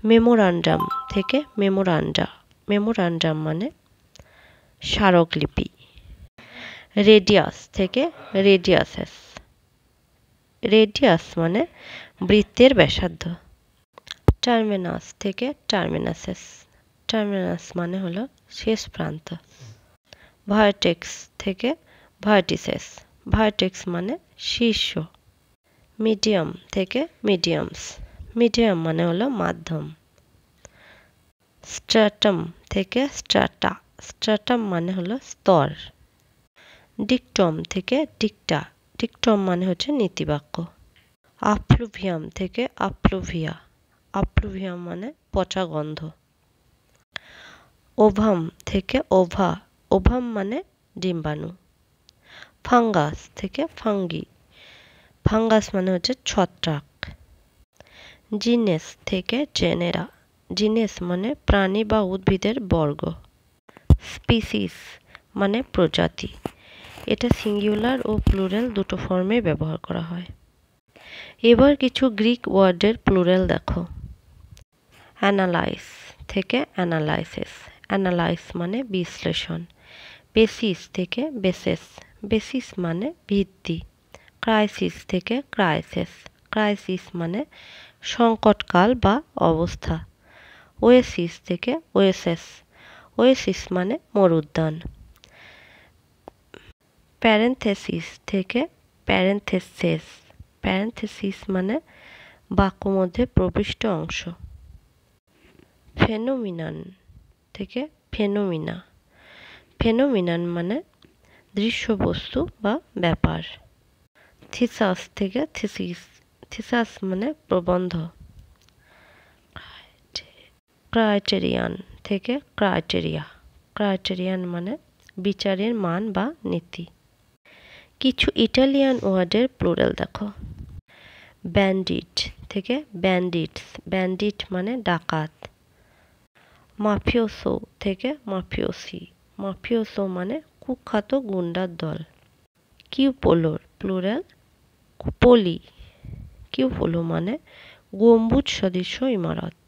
মেমোরান্ডাম থেকে মেমোরান্ডা, মেমোরান্ডাম মানে স্মারকলিপি। রেডিয়াস থেকে রেডিয়াসেস, রেডিয়াস মানে বৃত্তের ব্যাসার্ধ। টার্মিনাস থেকে টার্মিনাসেস, টার্মিনাস মানে হলো শেষ প্রান্ত। ভার্টেক্স থেকে ভার্টিসেস, ভার্টেক্স মানে শীর্ষ। মিডিয়াম থেকে মিডিয়ামস, মিডিয়াম মানে হলো মাধ্যম। স্ট্র্যাটাম থেকে স্ট্র্যাটা, স্ট্র্যাটাম মানে হলো স্তর। ডিকটম থেকে ডিকটা, ডিকটম মানে হচ্ছে নীতিবাক্য। আফ্লুভিয়াম থেকে আফ্লুভিয়া, আফ্লুভিয়াম মানে পচা গন্ধ। ওভাম থেকে ওভা, ওভাম মানে ডিম্বাণু। ফাঙ্গাস থেকে ফাঙ্গি, ফাঙ্গাস মানে হচ্ছে ছত্রাক। জিনেস থেকে জেনেরা, জিনেস মানে প্রাণী বা উদ্ভিদের বর্গ। স্পিসিস মানে প্রজাতি, এটা সিঙ্গুলার ও প্লুরাল দুটো ফর্মে ব্যবহার করা হয়। এবার কিছু গ্রিক ওয়ার্ডের প্লুরাল দেখো। অ্যানালাইস থেকে অ্যানালাইসিস, অ্যানালাইস মানে বিশ্লেষণ। বেসিস থেকে বেসেস, বেসিস মানে ভিত্তি। ক্রাইসিস থেকে ক্রাইসিস, ক্রাইসিস মানে সংকটকাল বা অবস্থা। ওয়েসিস থেকে ওয়েসেস, ওয়েসিস মানে মরুদ্যান। প্যারেনথেসিস থেকে প্যারেন্থেসিস। প্যারেন্থেসিস মানে বাক্য মধ্যে প্রবিষ্ট অংশ। ফেনোমিনান থেকে ফেনোমিনা। ফেনোমিনান মানে দৃশ্য বস্তু বা ব্যাপার। থিসাস থেকে থিসিস। থিসাস মানে প্রবন্ধ। ক্রাইটেরিয়ান থেকে ক্রাইটেরিয়া। ক্রাইটেরিয়ান মানে বিচারের মান বা নীতি। কিছু ইটালিয়ান ওয়ার্ডের প্লুরাল দেখো। ব্যান্ডিট থেকে ব্যান্ডিটস। ব্যান্ডিট মানে ডাকাত। মাফিওসো থেকে মাফিওসি। মাফিওসো মানে কুখ্যাত গুন্ডার দল। কিউপোলোর প্লুরাল কুপোলি। কিউপোলো মানে গম্বুজ সদৃশ ইমারত।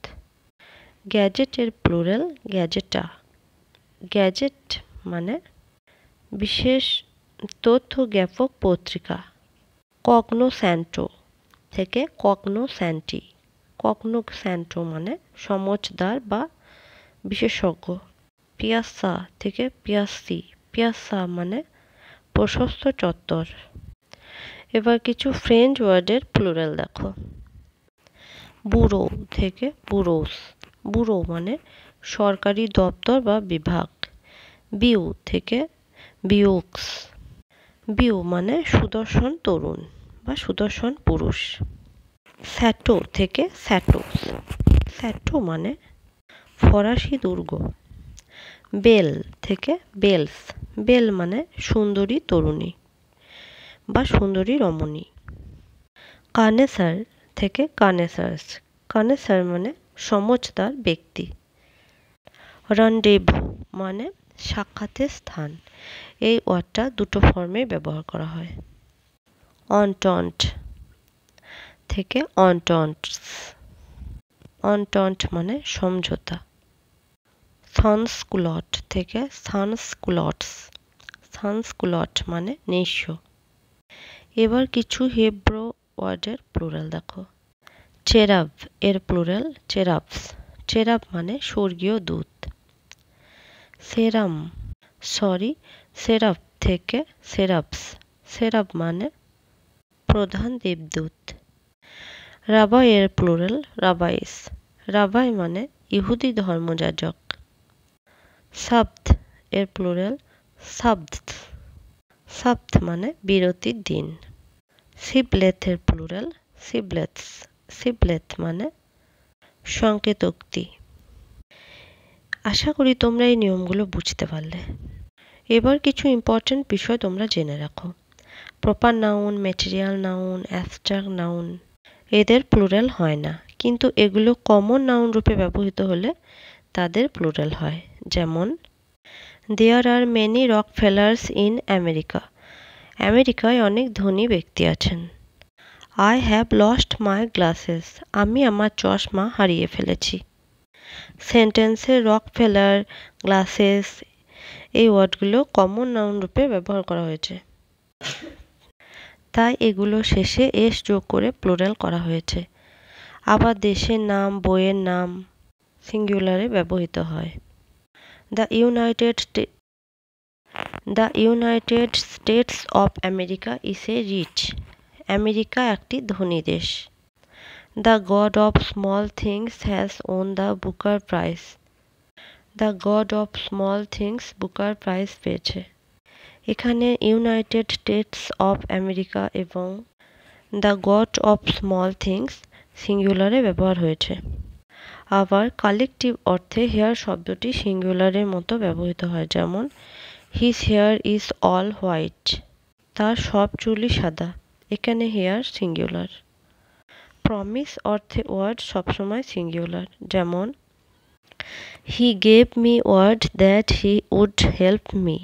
গ্যাজেটের প্লুরাল গ্যাজেটা। গ্যাজেট মানে বিশেষ তথ্য জ্ঞাপক পত্রিকা। কগনোস্যান্টো থেকে কগনোস্যান্টি। কগনোস্যান্টো মানে সমঝদার বা বিশেষজ্ঞ। পিয়াসা থেকে পিয়াসি। পিয়াসা মানে প্রশস্ত চত্বর। এবার কিছু ফ্রেঞ্চ ওয়ার্ডের প্লুরাল দেখো। ব্যুরো থেকে ব্যুরোস। ব্যুরো মানে সরকারি দপ্তর বা বিভাগ। বিউ থেকে বিউক্স। বিউ মানে সুদর্শন তরুণ বা সুদর্শন পুরুষ। স্যাটো থেকে স্যাটোস। স্যাটো মানে ফরাসি দুর্গ। বেল থেকে বেলস। বেল মানে সুন্দরী তরুণী বা সুন্দরী রমণী। কানেসার থেকে কানেসার্স। কানেসার মানে সমঝদার ব্যক্তি। রন্ডেভু মানে সাক্ষাতের স্থান। এই ওয়ার্ডটা দুটো ফর্মে ব্যবহার করা হয়। অন্টন্ট থেকে অন্টন্টস। অন্টন্ট মানে সমঝোতা। সানস্কুলট থেকে সানস্কুলটস। সানস্কুলট মানে নিঃস্ব। এবার কিছু হিব্রু ওয়ার্ডের প্লুরাল দেখো। চেরাব এর প্লুরাল চেরাবস। চেরাব মানে স্বর্গীয় দূত। সেরাফ থেকে সেরাবস। সেরাব মানে প্রধান দেবদূত। রাবাই এর প্লুরাল রাবাইস। রাবাই মানে ইহুদি ধর্মযাজক। সাব্ত এর প্লুরাল সাব্থ। সাব্থ মানে বিরতির দিন। সিবলেথের প্লুরাল সিবলেথস। সিবলেথ মানে সংকেতোক্তি। আশা করি তোমরা এই নিয়মগুলো বুঝতে পারলে। এবার কিছু ইম্পর্টেন্ট বিষয় তোমরা জেনে রাখো। Proper noun, material noun, abstract noun এদের প্লুরাল হয় না, কিন্তু এগুলো কমন নাউন রূপে ব্যবহৃত হলে তাদের প্লুরাল হয়। যেমন দেয়ার আর মেনি রকফেলার্স ইন আমেরিকা। আমেরিকায় অনেক ধনী ব্যক্তি আছেন। I have lost my glasses. আমি আমার চশমা হারিয়ে ফেলেছি। সেন্টেন্সে রকফেলার, গ্লাসেস এই ওয়ার্ডগুলো কমন নাউন রূপে ব্যবহার করা হয়েছে, তাই এগুলো শেষে এস যোগ করে প্লুরাল করা হয়েছে। আবার দেশের নাম, বইয়ের নাম সিঙ্গুলারে ব্যবহৃত হয়। The United States of America is a rich. America একটি ধনী দেশ। The God of Small Things has won the Booker Prize. The God of Small Things Booker Prize পেয়েছে। এখানে ইউনাইটেড স্টেটস অফ আমেরিকা এবং the God of Small Things সিঙ্গুলারে ব্যবহার হয়েছে। আবার কালেকটিভ অর্থে হেয়ার শব্দটি সিঙ্গুলারের মতো ব্যবহৃত হয়। যেমন his hair is all white. তার সব চুলই সাদা। এখানে হেয়ার সিঙ্গুলার। প্রমিস অর্থে ওয়ার্ড সবসময় সিঙ্গুলার। যেমন he gave me word that he would help me.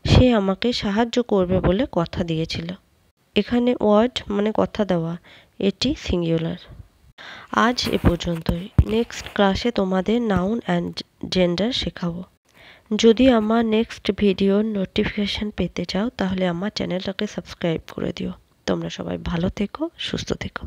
সে আমাকে সাহায্য করবে বলে কথা দিয়েছিল। এখানে ওয়ার্ড মানে কথা দেওয়া, এটি সিঙ্গুলার। আজ এ পর্যন্তই। নেক্সট ক্লাসে তোমাদের নাউন অ্যান্ড জেন্ডার শেখাবো। যদি আমার নেক্সট ভিডিওর নোটিফিকেশান পেতে চাও তাহলে আমার চ্যানেলটাকে সাবস্ক্রাইব করে দিও। তোমরা সবাই ভালো থেকো, সুস্থ থেকো।